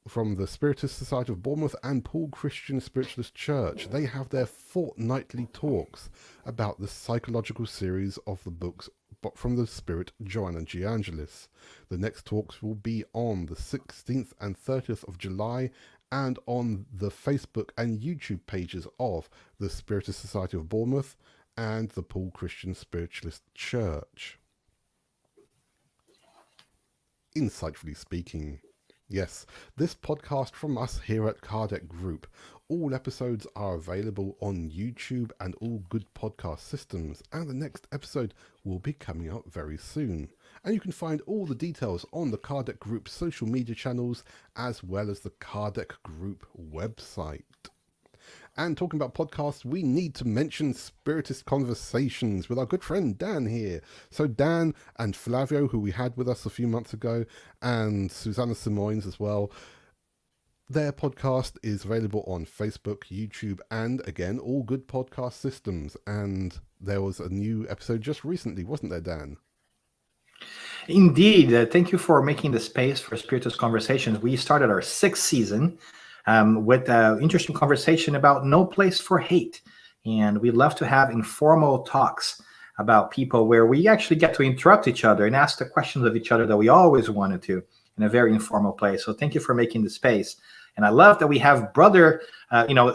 from the Spiritist Society of Bournemouth and Paul Christian Spiritualist Church, they have their fortnightly talks about the psychological series of the books from the Spirit Joanna G. Angelis. The next talks will be on the 16th and 30th of July and on the Facebook and YouTube pages of the Spiritist Society of Bournemouth and the Paul Christian Spiritualist Church. Insightfully speaking, yes, this podcast from us here at Kardec Group. All episodes are available on YouTube and all good podcast systems, and the next episode will be coming out very soon. And you can find all the details on the Kardec Group social media channels, as well as the Kardec Group website. And talking about podcasts, we need to mention Spiritist Conversations with our good friend Dan here. So Dan and Flavio, who we had with us a few months ago, and Susanna Simoins as well, their podcast is available on Facebook, YouTube, and again, all good podcast systems. And there was a new episode just recently, wasn't there, Dan? Indeed. Thank you for making the space for Spiritist Conversations. We started our 6th season with an interesting conversation about no place for hate. And we love to have informal talks about people where we actually get to interrupt each other and ask the questions of each other that we always wanted to in a very informal place. So thank you for making the space. And I love that we have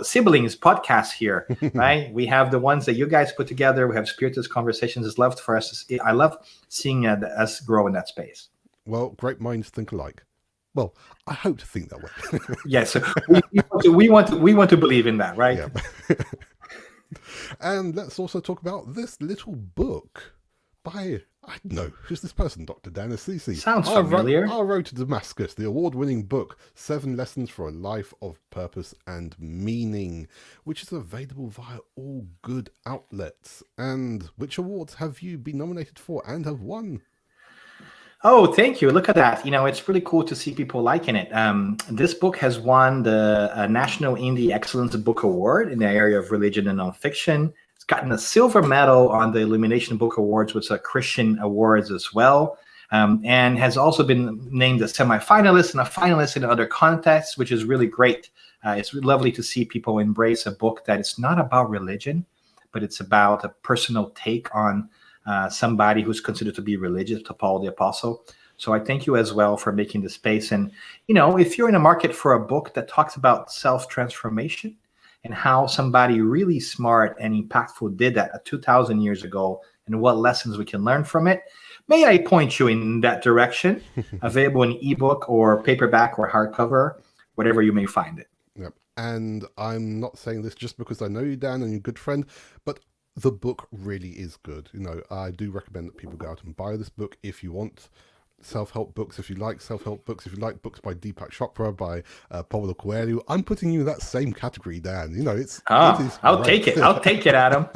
siblings podcasts here, right? We have the ones that you guys put together. We have Spiritist Conversations. It's loved for us. I love seeing us grow in that space. Well, great minds think alike. Well, I hope to think that way. Yes, we want to believe in that, right? Yeah. And let's also talk about this little book by, I don't know, who's this person, Dr. Dan Assisi? Sounds familiar. Our Road to Damascus, the award-winning book, 7 Lessons for a Life of Purpose and Meaning, which is available via all good outlets. And which awards have you been nominated for and have won? Oh, thank you. Look at that. It's really cool to see people liking it. This book has won the National Indie Excellence Book Award in the area of religion and nonfiction. It's gotten a silver medal on the Illumination Book Awards, which are Christian awards as well, and has also been named a semifinalist and a finalist in other contests, which is really great. It's lovely to see people embrace a book that is not about religion, but it's about a personal take on somebody who's considered to be religious, to Paul the Apostle. So I thank you as well for making the space. And, if you're in a market for a book that talks about self-transformation and how somebody really smart and impactful did that 2,000 years ago and what lessons we can learn from it, may I point you in that direction, available in ebook or paperback or hardcover, whatever you may find it. Yep. And I'm not saying this just because I know you, Dan, and you're a good friend, but the book really is good. I do recommend that people go out and buy this book if you want self-help books, if you like self-help books, if you like books by Deepak Chopra, by Paulo Coelho. I'm putting you in that same category, Dan. It is I'll take it. I'll take it, Adam.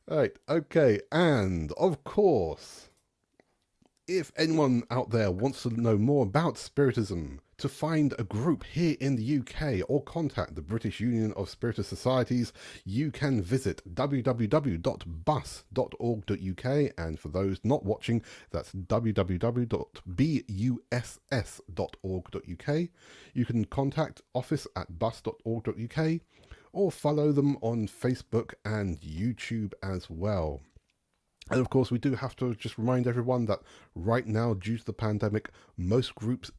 Right, okay, and of course, if anyone out there wants to know more about Spiritism, to find a group here in the UK or contact the British Union of Spiritist Societies, you can visit www.bus.org.uk, and for those not watching, that's www.buss.org.uk. You can contact office@bus.org.uk or follow them on Facebook and YouTube as well. And of course, we do have to just remind everyone that right now, due to the pandemic, most groups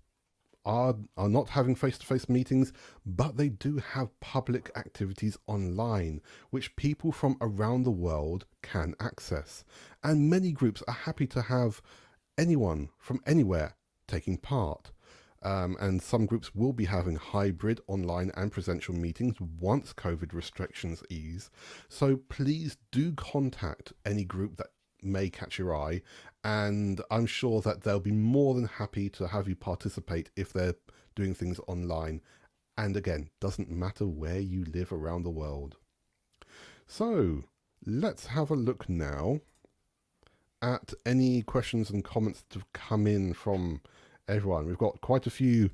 are not having face-to-face meetings, but they do have public activities online, which people from around the world can access. And many groups are happy to have anyone from anywhere taking part. And some groups will be having hybrid online and presential meetings once COVID restrictions ease. So please do contact any group that may catch your eye, and I'm sure that they'll be more than happy to have you participate if they're doing things online. And again, doesn't matter where you live around the world. So let's have a look now at any questions and comments that have come in from everyone. We've got quite a few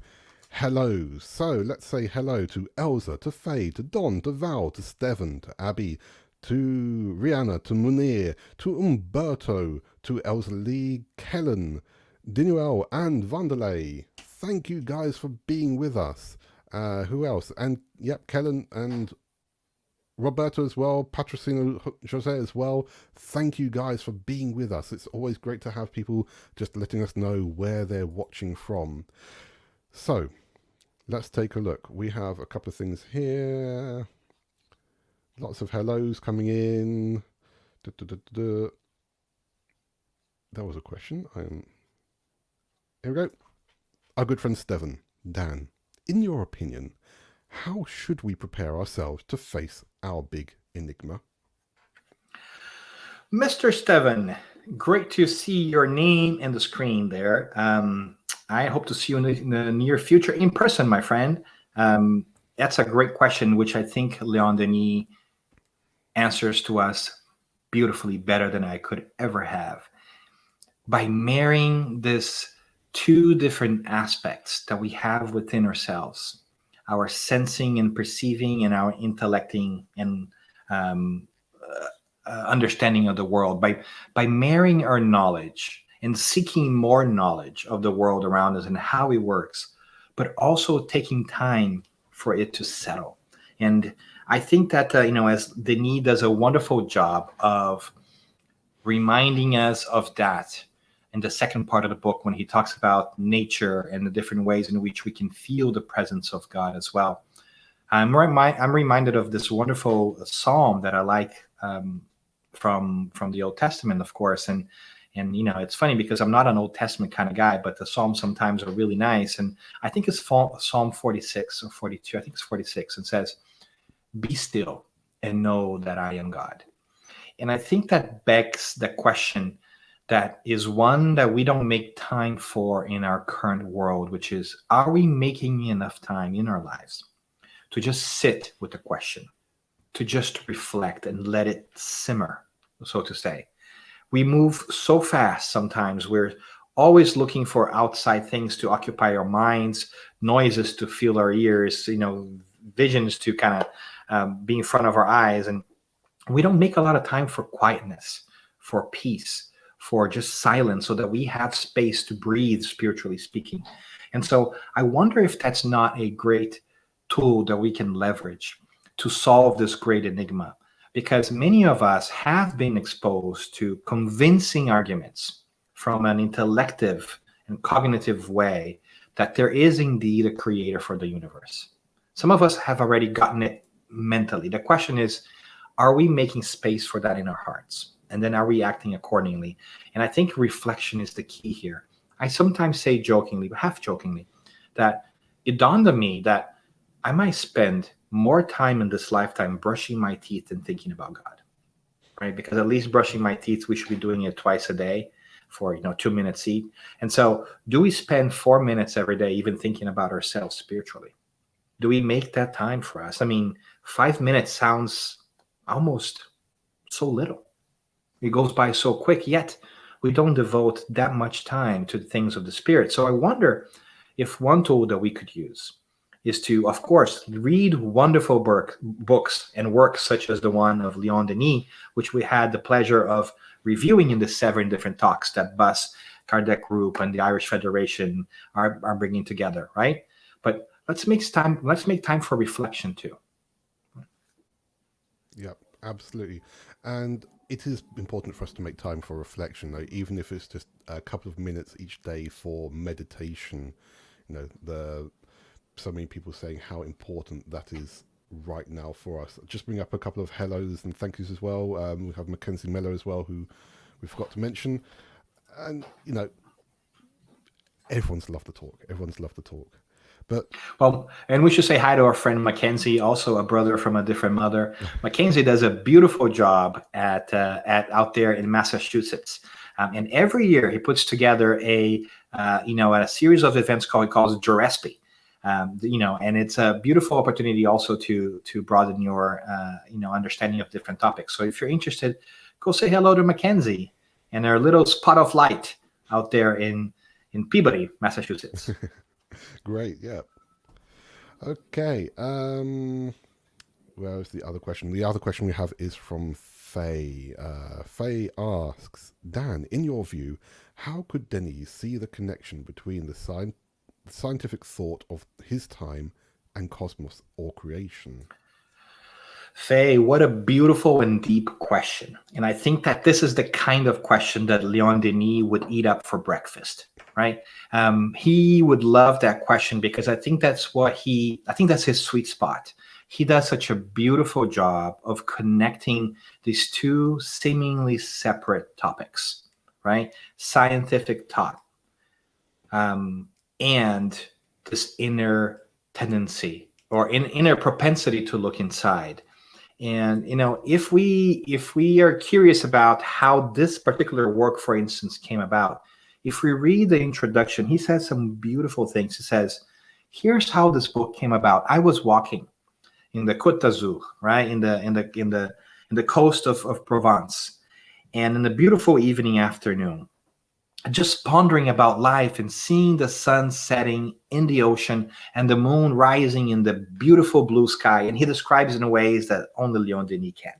hellos. So let's say hello to Elsa, to Faye, to Don, to Val, to Steven, to Abby, to Rihanna, to Munir, to Umberto, to Elsa Lee, Kellen, Dinuel, and Vanderlei. Thank you guys for being with us. Who else? And yep, Kellen and Roberto as well, Patrocino Jose as well. Thank you guys for being with us. It's always great to have people just letting us know where they're watching from. So let's take a look. We have a couple of things here. Lots of hellos coming in. That was a question. Here we go. Our good friend Steven. Dan, in your opinion, how should we prepare ourselves to face our big enigma? Mr. Steven, great to see your name in the screen there. I hope to see you in the near future in person, my friend. That's a great question, which I think Léon Denis answers to us beautifully, better than I could ever have. By marrying this two different aspects that we have within ourselves, our sensing and perceiving and our intellecting and understanding of the world, by marrying our knowledge and seeking more knowledge of the world around us and how it works, but also taking time for it to settle. And I think that, as Denis does a wonderful job of reminding us of that in the second part of the book, when he talks about nature and the different ways in which we can feel the presence of God as well. I'm reminded of this wonderful psalm that I like from the Old Testament, of course. And it's funny because I'm not an Old Testament kind of guy, but the Psalms sometimes are really nice. And I think it's Psalm 46 or 42. I think it's 46. And says, "Be still and know that I am God." And I think that begs the question that is one that we don't make time for in our current world, which is, are we making enough time in our lives to just sit with the question, to just reflect and let it simmer, so to say? We move so fast sometimes. We're always looking for outside things to occupy our minds, noises to fill our ears, visions to kind be in front of our eyes, and we don't make a lot of time for quietness, for peace, for just silence, so that we have space to breathe, spiritually speaking. And so I wonder if that's not a great tool that we can leverage to solve this great enigma, because many of us have been exposed to convincing arguments from an intellective and cognitive way that there is indeed a creator for the universe. Some of us have already gotten it mentally. The question is, are we making space for that in our hearts? And then are we acting accordingly? And I think reflection is the key here. I sometimes say jokingly, half jokingly, that it dawned on me that I might spend more time in this lifetime brushing my teeth than thinking about God, right? Because at least brushing my teeth, we should be doing it twice a day for 2 minutes each. And so do we spend 4 minutes every day even thinking about ourselves spiritually? Do we make that time for us? I mean, 5 minutes sounds almost so little. It goes by so quick, yet we don't devote that much time to the things of the spirit. So I wonder if one tool that we could use is to, of course, read wonderful books and works such as the one of Léon Denis, which we had the pleasure of reviewing in the 7 different talks that BUS, Kardec Group, and the Irish Federation are bringing together, right? But let's make time for reflection too. Yeah, absolutely. And it is important for us to make time for reflection, though, even if it's just a couple of minutes each day for meditation. So many people saying how important that is right now for us. Just bring up a couple of hellos and thank yous as well. We have Mackenzie Mello as well, who we forgot to mention. And, everyone's loved to talk. But well, and we should say hi to our friend Mackenzie, also a brother from a different mother. Mackenzie does a beautiful job at out there in Massachusetts, and every year he puts together a series of events he calls Gillespie. And it's a beautiful opportunity also to broaden your understanding of different topics. So if you're interested, go say hello to Mackenzie and our little spot of light out there in Peabody, Massachusetts. Great, yeah. Okay. Where is the other question? The other question we have is from Faye. Faye asks, Dan, in your view, how could Denis see the connection between the scientific thought of his time and cosmos or creation? Faye, what a beautiful and deep question. And I think that this is the kind of question that Léon Denis would eat up for breakfast, right? He would love that question because I think that's his sweet spot. He does such a beautiful job of connecting these two seemingly separate topics, right? Scientific thought and this inner tendency or inner propensity to look inside. And if we are curious about how this particular work, for instance, came about, if we read the introduction, he says some beautiful things. He says, "Here's how this book came about. I was walking in the Côte d'Azur, right, in the coast of Provence, and in a beautiful evening afternoon, just pondering about life and seeing the sun setting in the ocean and the moon rising in the beautiful blue sky." And he describes in ways that only Léon Denis can.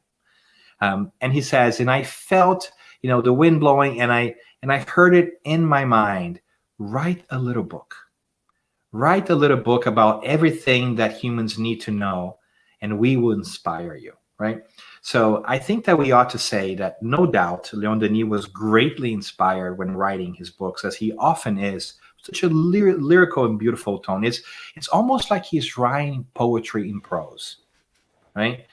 And he says, and I felt, the wind blowing, and I heard it in my mind, write a little book about everything that humans need to know, and we will inspire you, right? So I think that we ought to say that no doubt Léon Denis was greatly inspired when writing his books, as he often is, such a lyrical and beautiful tone. It's almost like he's writing poetry in prose, right?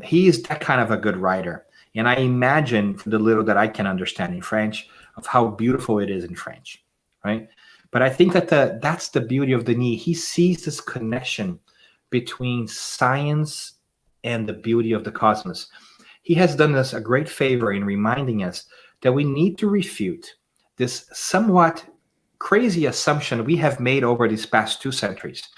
He is that kind of a good writer. And I imagine, for the little that I can understand in French, of how beautiful it is in French, right? But I think that that's the beauty of Denis. He sees this connection between science and the beauty of the cosmos. He has done us a great favor in reminding us that we need to refute this somewhat crazy assumption we have made over these past 2 centuries,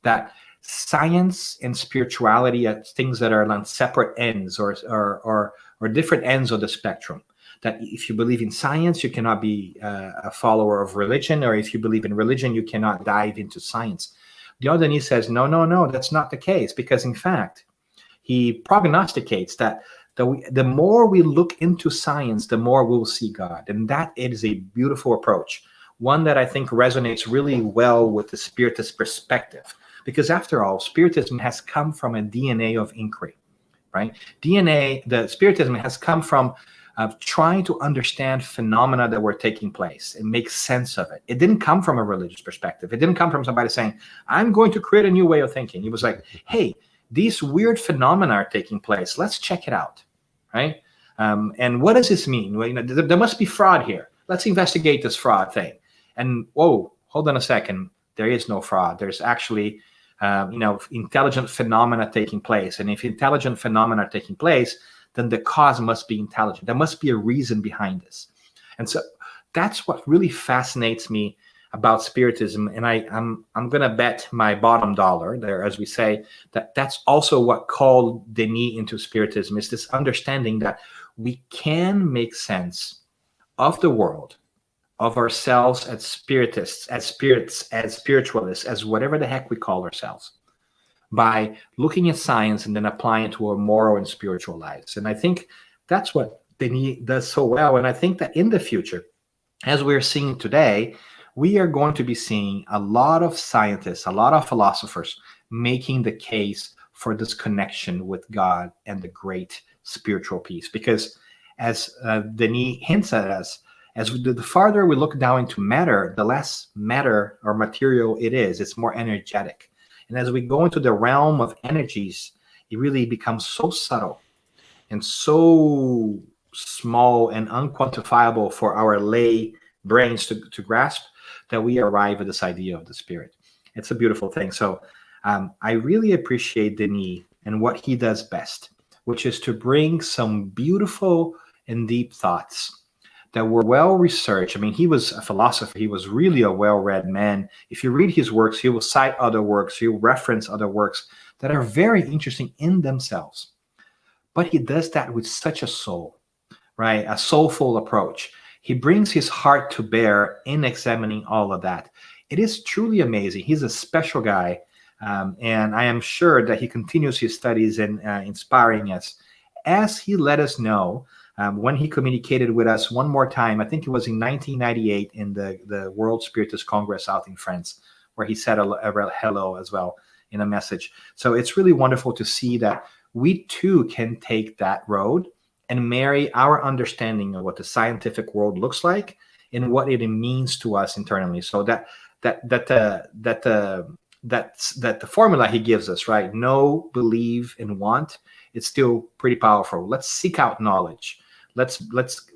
that science and spirituality are things that are on separate ends or different ends of the spectrum. That if you believe in science, you cannot be a follower of religion, or if you believe in religion, you cannot dive into science. Léon Denis says, no, that's not the case, because in fact, he prognosticates that the more we look into science, the more we'll see God. And that is a beautiful approach, one that I think resonates really well with the Spiritist perspective. Because after all, Spiritism has come from a DNA of inquiry, right? The Spiritism has come from trying to understand phenomena that were taking place and make sense of it. It didn't come from a religious perspective. It didn't come from somebody saying, I'm going to create a new way of thinking. It was like, hey, these weird phenomena are taking place. Let's check it out, right? And what does this mean? Well, there must be fraud here. Let's investigate this fraud thing. And whoa, hold on a second. There is no fraud. There's actually, intelligent phenomena taking place. And if intelligent phenomena are taking place, then the cause must be intelligent. There must be a reason behind this. And so that's what really fascinates me about Spiritism. And I'm going to bet my bottom dollar there, as we say, that's also what called Denis into Spiritism, is this understanding that we can make sense of the world, of ourselves as spiritists, as spirits, as spiritualists, as whatever the heck we call ourselves, by looking at science and then applying it to our moral and spiritual lives. And I think that's what Denis does so well. And I think that in the future, as we're seeing today, we are going to be seeing a lot of scientists, a lot of philosophers making the case for this connection with God and the great spiritual peace. Because as Denis hints at us, the farther we look down into matter, the less matter or material it is. It's more energetic. And as we go into the realm of energies, it really becomes so subtle and so small and unquantifiable for our lay brains to grasp, that we arrive at this idea of the spirit. It's a beautiful thing. So I really appreciate Denis and what he does best, which is to bring some beautiful and deep thoughts that were well researched. I mean, he was a philosopher. He was really a well-read man. If you read his works, he will cite other works. He'll reference other works that are very interesting in themselves. But he does that with such a soul, right? A soulful approach. He brings his heart to bear in examining all of that. It is truly amazing. He's a special guy. And I am sure that he continues his studies and inspiring us, as he let us know when he communicated with us one more time. I think it was in 1998 in the World Spiritist Congress out in France, where he said a hello as well in a message. So it's really wonderful to see that we too can take that road and marry our understanding of what the scientific world looks like and what it means to us internally. So that the formula he gives us, right? Know, believe, and want. It's still pretty powerful. Let's seek out knowledge. Let's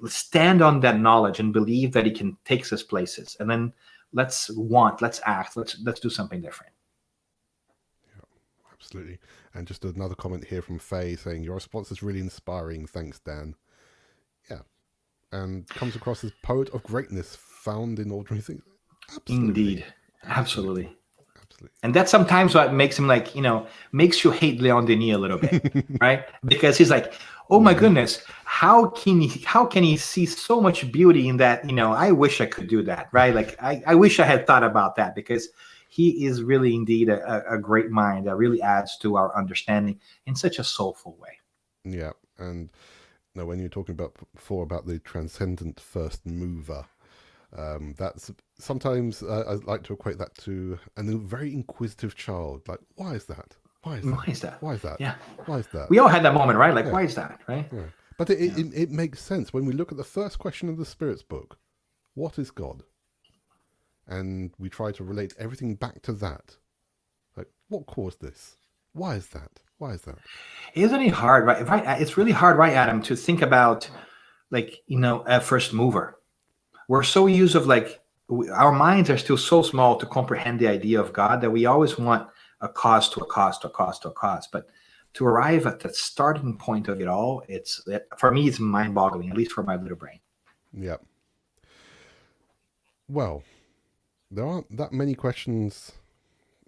stand on that knowledge and believe that it can take us places. And then let's act. Let's do something different. Yeah, absolutely. And just another comment here from Faye saying, your response is really inspiring. Thanks, Dan. Yeah. And comes across as poet of greatness found in ordinary things. Absolutely. Indeed. Absolutely. And that's sometimes what makes him makes you hate Léon Denis a little bit, right? Because he's like, oh my goodness, how can he see so much beauty in that? I wish I could do that, right? Like I wish I had thought about that, because he is really indeed a great mind that really adds to our understanding in such a soulful way. Yeah. And when you're talking before about the transcendent first mover, that's sometimes I like to equate that to a very inquisitive child. Like, why is that? Why is that? Why is that? Why is that? Yeah. Why is that? We all had that moment, right? Like, why is that? Right? Yeah. But it makes sense when we look at the first question of the Spirit's book. What is God? And we try to relate everything back to that. Like, what caused this? Why is that? Why is that? Isn't it hard, right? It's really hard, right, Adam, to think about, a first mover. We're so used of our minds are still so small to comprehend the idea of God that we always want a cause to a cause to a cause to a cause. But to arrive at the starting point of it all, for me, it's mind-boggling, at least for my little brain. Yeah. Well, there aren't that many questions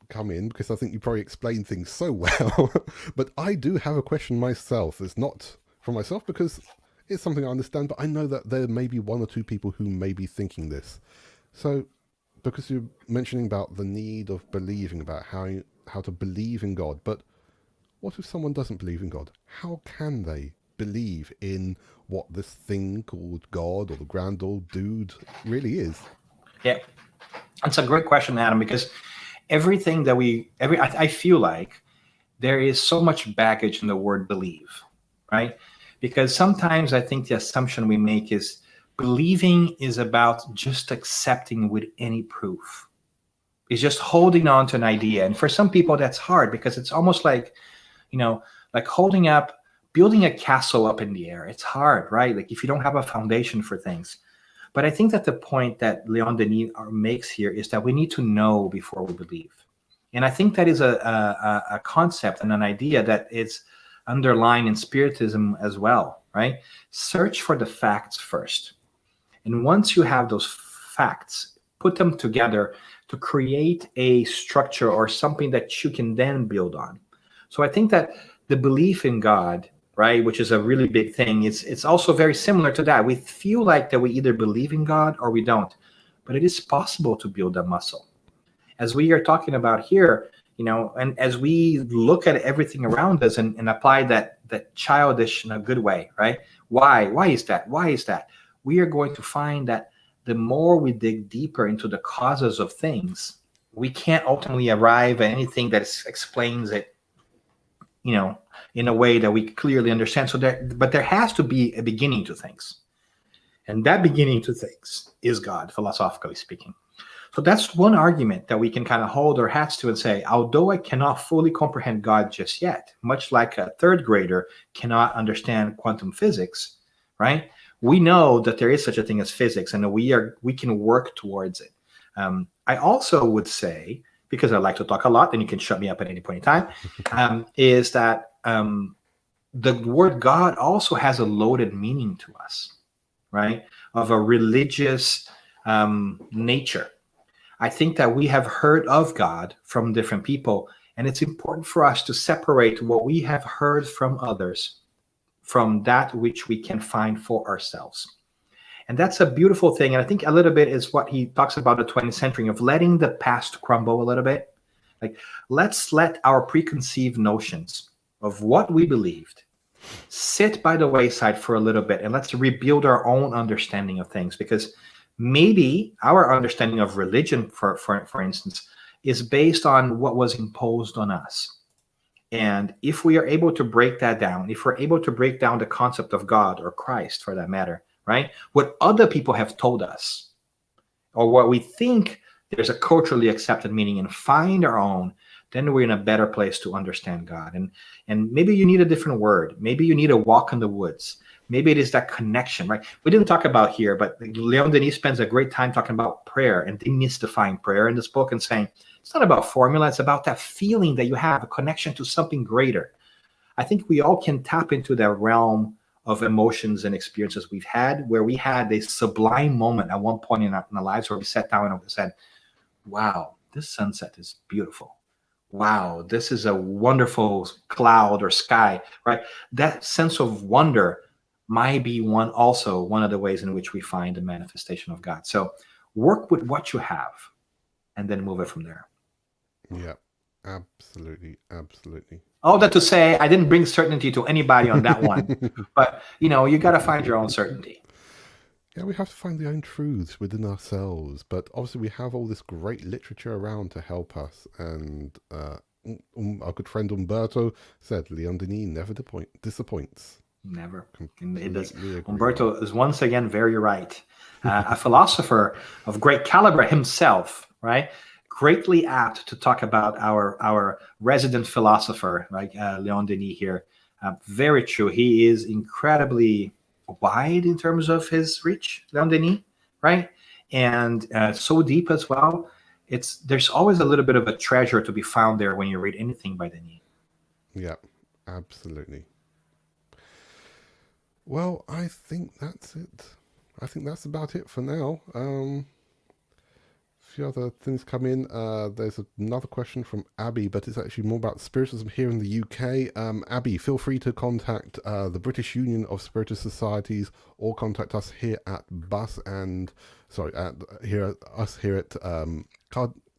come in because I think you probably explained things so well. But I do have a question myself. It's not for myself because it's something I understand, but I know that there may be one or two people who may be thinking this. So, because you're mentioning about the need of believing, about how to believe in God, but what if someone doesn't believe in God? How can they believe in what this thing called God or the grand old dude really is? Yeah, it's a great question, Adam, because everything that I feel like there is so much baggage in the word believe, right? Because sometimes I think the assumption we make is believing is about just accepting with any proof. It's just holding on to an idea. And for some people, that's hard because it's almost like, like building a castle up in the air. It's hard, right? Like if you don't have a foundation for things. But I think that the point that Léon Denis makes here is that we need to know before we believe. And I think that is a concept and an idea that is underlying in Spiritism as well, right? Search for the facts first. And once you have those facts, put them together to create a structure or something that you can then build on. So I think that the belief in God, right, which is a really big thing, it's also very similar to that. We feel like that we either believe in God or we don't, but it is possible to build a muscle. As we are talking about here, and as we look at everything around us and apply that childish in a good way, right? Why is that? Why is that? We are going to find that the more we dig deeper into the causes of things, we can't ultimately arrive at anything that explains it, in a way that we clearly understand. But there has to be a beginning to things. And that beginning to things is God, philosophically speaking. So that's one argument that we can kind of hold our hats to and say, although I cannot fully comprehend God just yet, much like a third grader cannot understand quantum physics, right? We know that there is such a thing as physics, and we can work towards it. I also would say, because I like to talk a lot, and you can shut me up at any point in time, is that the word God also has a loaded meaning to us, right? Of a religious nature. I think that we have heard of God from different people, and it's important for us to separate what we have heard from others from that which we can find for ourselves. And that's a beautiful thing. And I think a little bit is what he talks about in the 20th century of letting the past crumble a little bit. Like, let's let our preconceived notions of what we believed sit by the wayside for a little bit, and let's rebuild our own understanding of things. Because maybe our understanding of religion, for instance, is based on what was imposed on us. And if we are able to break that down, if we're able to break down the concept of God or Christ, for that matter, right, what other people have told us, or what we think there's a culturally accepted meaning, and find our own, then we're in a better place to understand God. And maybe you need a different word. Maybe you need a walk in the woods. Maybe it is that connection, right? We didn't talk about here, but Léon Denis spends a great time talking about prayer and demystifying prayer in this book and saying, it's not about formula. It's about that feeling that you have, a connection to something greater. I think we all can tap into that realm of emotions and experiences we've had, where we had a sublime moment at one point in our lives where we sat down and we said, wow, this sunset is beautiful. Wow, this is a wonderful cloud or sky, right? That sense of wonder might be one of the ways in which we find the manifestation of God. So work with what you have and then move it from there. Yeah, absolutely. All that to say, I didn't bring certainty to anybody on that one, but you got to find your own certainty. Yeah, we have to find the own truths within ourselves, but obviously we have all this great literature around to help us. And our good friend Umberto said, Léon Denis never disappoints. Never. It does. Umberto is once again very right. A philosopher of great caliber himself, right? Greatly apt to talk about our resident philosopher, right? Léon Denis here. Very true. He is incredibly wide in terms of his reach, Léon Denis, right? And so deep as well. There's always a little bit of a treasure to be found there when you read anything by Denis. Yeah, absolutely. Well, I think that's it. I think that's about it for now. A few other things come in. There's another question from Abby, but it's actually more about Spiritism here in the UK. Abby, feel free to contact the British Union of Spiritist Societies, or contact us here at Kardec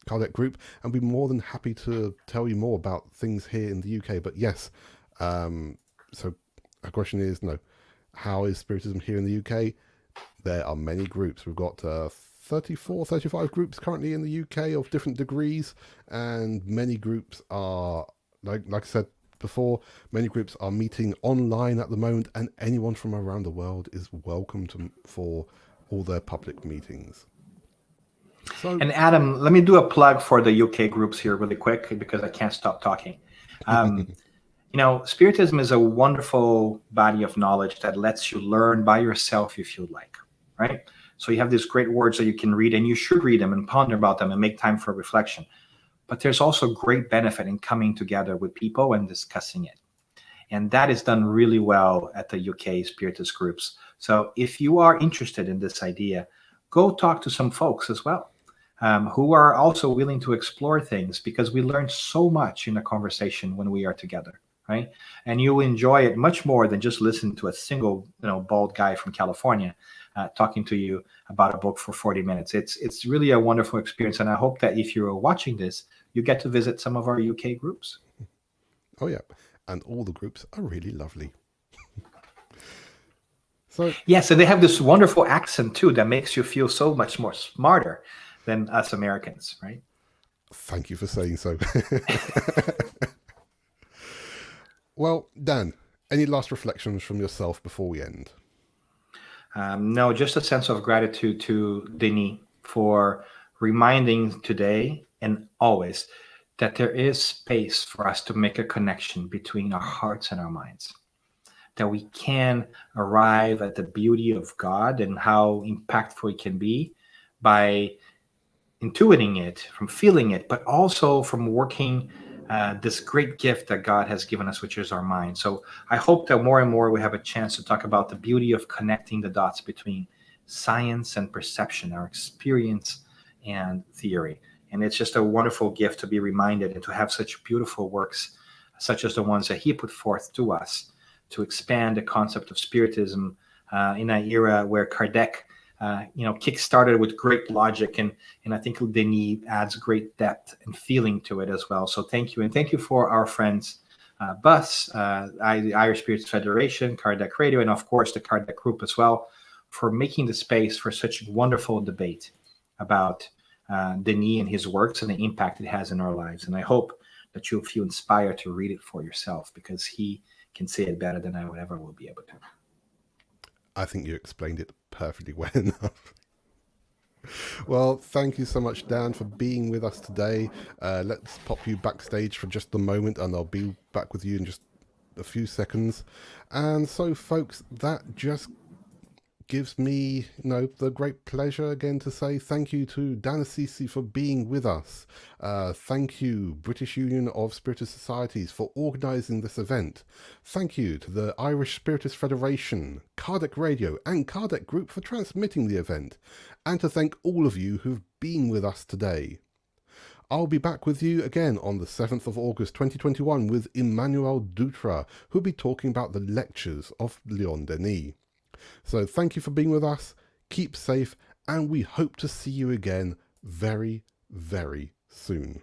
Kardec Group, and be more than happy to tell you more about things here in the UK. But yes, so our question is, how is Spiritism here in the UK? There are many groups. We've got 34, 35 groups currently in the UK of different degrees, and many groups are, like I said before, many groups are meeting online at the moment, and anyone from around the world is welcome for all their public meetings. So, and Adam, let me do a plug for the UK groups here really quick because I can't stop talking. Spiritism is a wonderful body of knowledge that lets you learn by yourself if you like, right? So you have these great words that you can read, and you should read them and ponder about them and make time for reflection. But there's also great benefit in coming together with people and discussing it. And that is done really well at the UK Spiritist groups. So if you are interested in this idea, go talk to some folks as well, who are also willing to explore things, because we learn so much in a conversation when we are together, right? And you will enjoy it much more than just listening to a single, bald guy from California talking to you about a book for 40 minutes. It's really a wonderful experience. And I hope that if you're watching this, you get to visit some of our UK groups. Oh, yeah. And all the groups are really lovely. So yes, and they have this wonderful accent, too, that makes you feel so much more smarter than us Americans, right? Thank you for saying so. Well, Dan, any last reflections from yourself before we end? No, just a sense of gratitude to Denis for reminding today and always that there is space for us to make a connection between our hearts and our minds, that we can arrive at the beauty of God and how impactful it can be by intuiting it, from feeling it, but also from working this great gift that God has given us, which is our mind. So I hope that more and more we have a chance to talk about the beauty of connecting the dots between science and perception, our experience and theory. And it's just a wonderful gift to be reminded and to have such beautiful works, such as the ones that he put forth to us, to expand the concept of Spiritism in an era where Kardec kick-started with great logic, and I think Denis adds great depth and feeling to it as well. So thank you, and thank you for our friends, BUS, the Irish Spirits Federation, Kardec Radio, and of course the Kardec Group as well, for making the space for such wonderful debate about Denis and his works and the impact it has in our lives. And I hope that you'll feel inspired to read it for yourself, because he can say it better than I would ever will be able to. I think you explained it perfectly well enough. Well, thank you so much, Dan, for being with us today. Let's pop you backstage for just a moment, and I'll be back with you in just a few seconds. And so, folks, that just gives me, the great pleasure again to say thank you to Dan Assisi for being with us. Thank you, British Union of Spiritist Societies, for organising this event. Thank you to the Irish Spiritist Federation, Kardec Radio and Kardec Group for transmitting the event. And to thank all of you who've been with us today. I'll be back with you again on the 7th of August 2021 with Emmanuel Dutra, who'll be talking about the lectures of Léon Denis. So thank you for being with us, keep safe, and we hope to see you again very, very soon.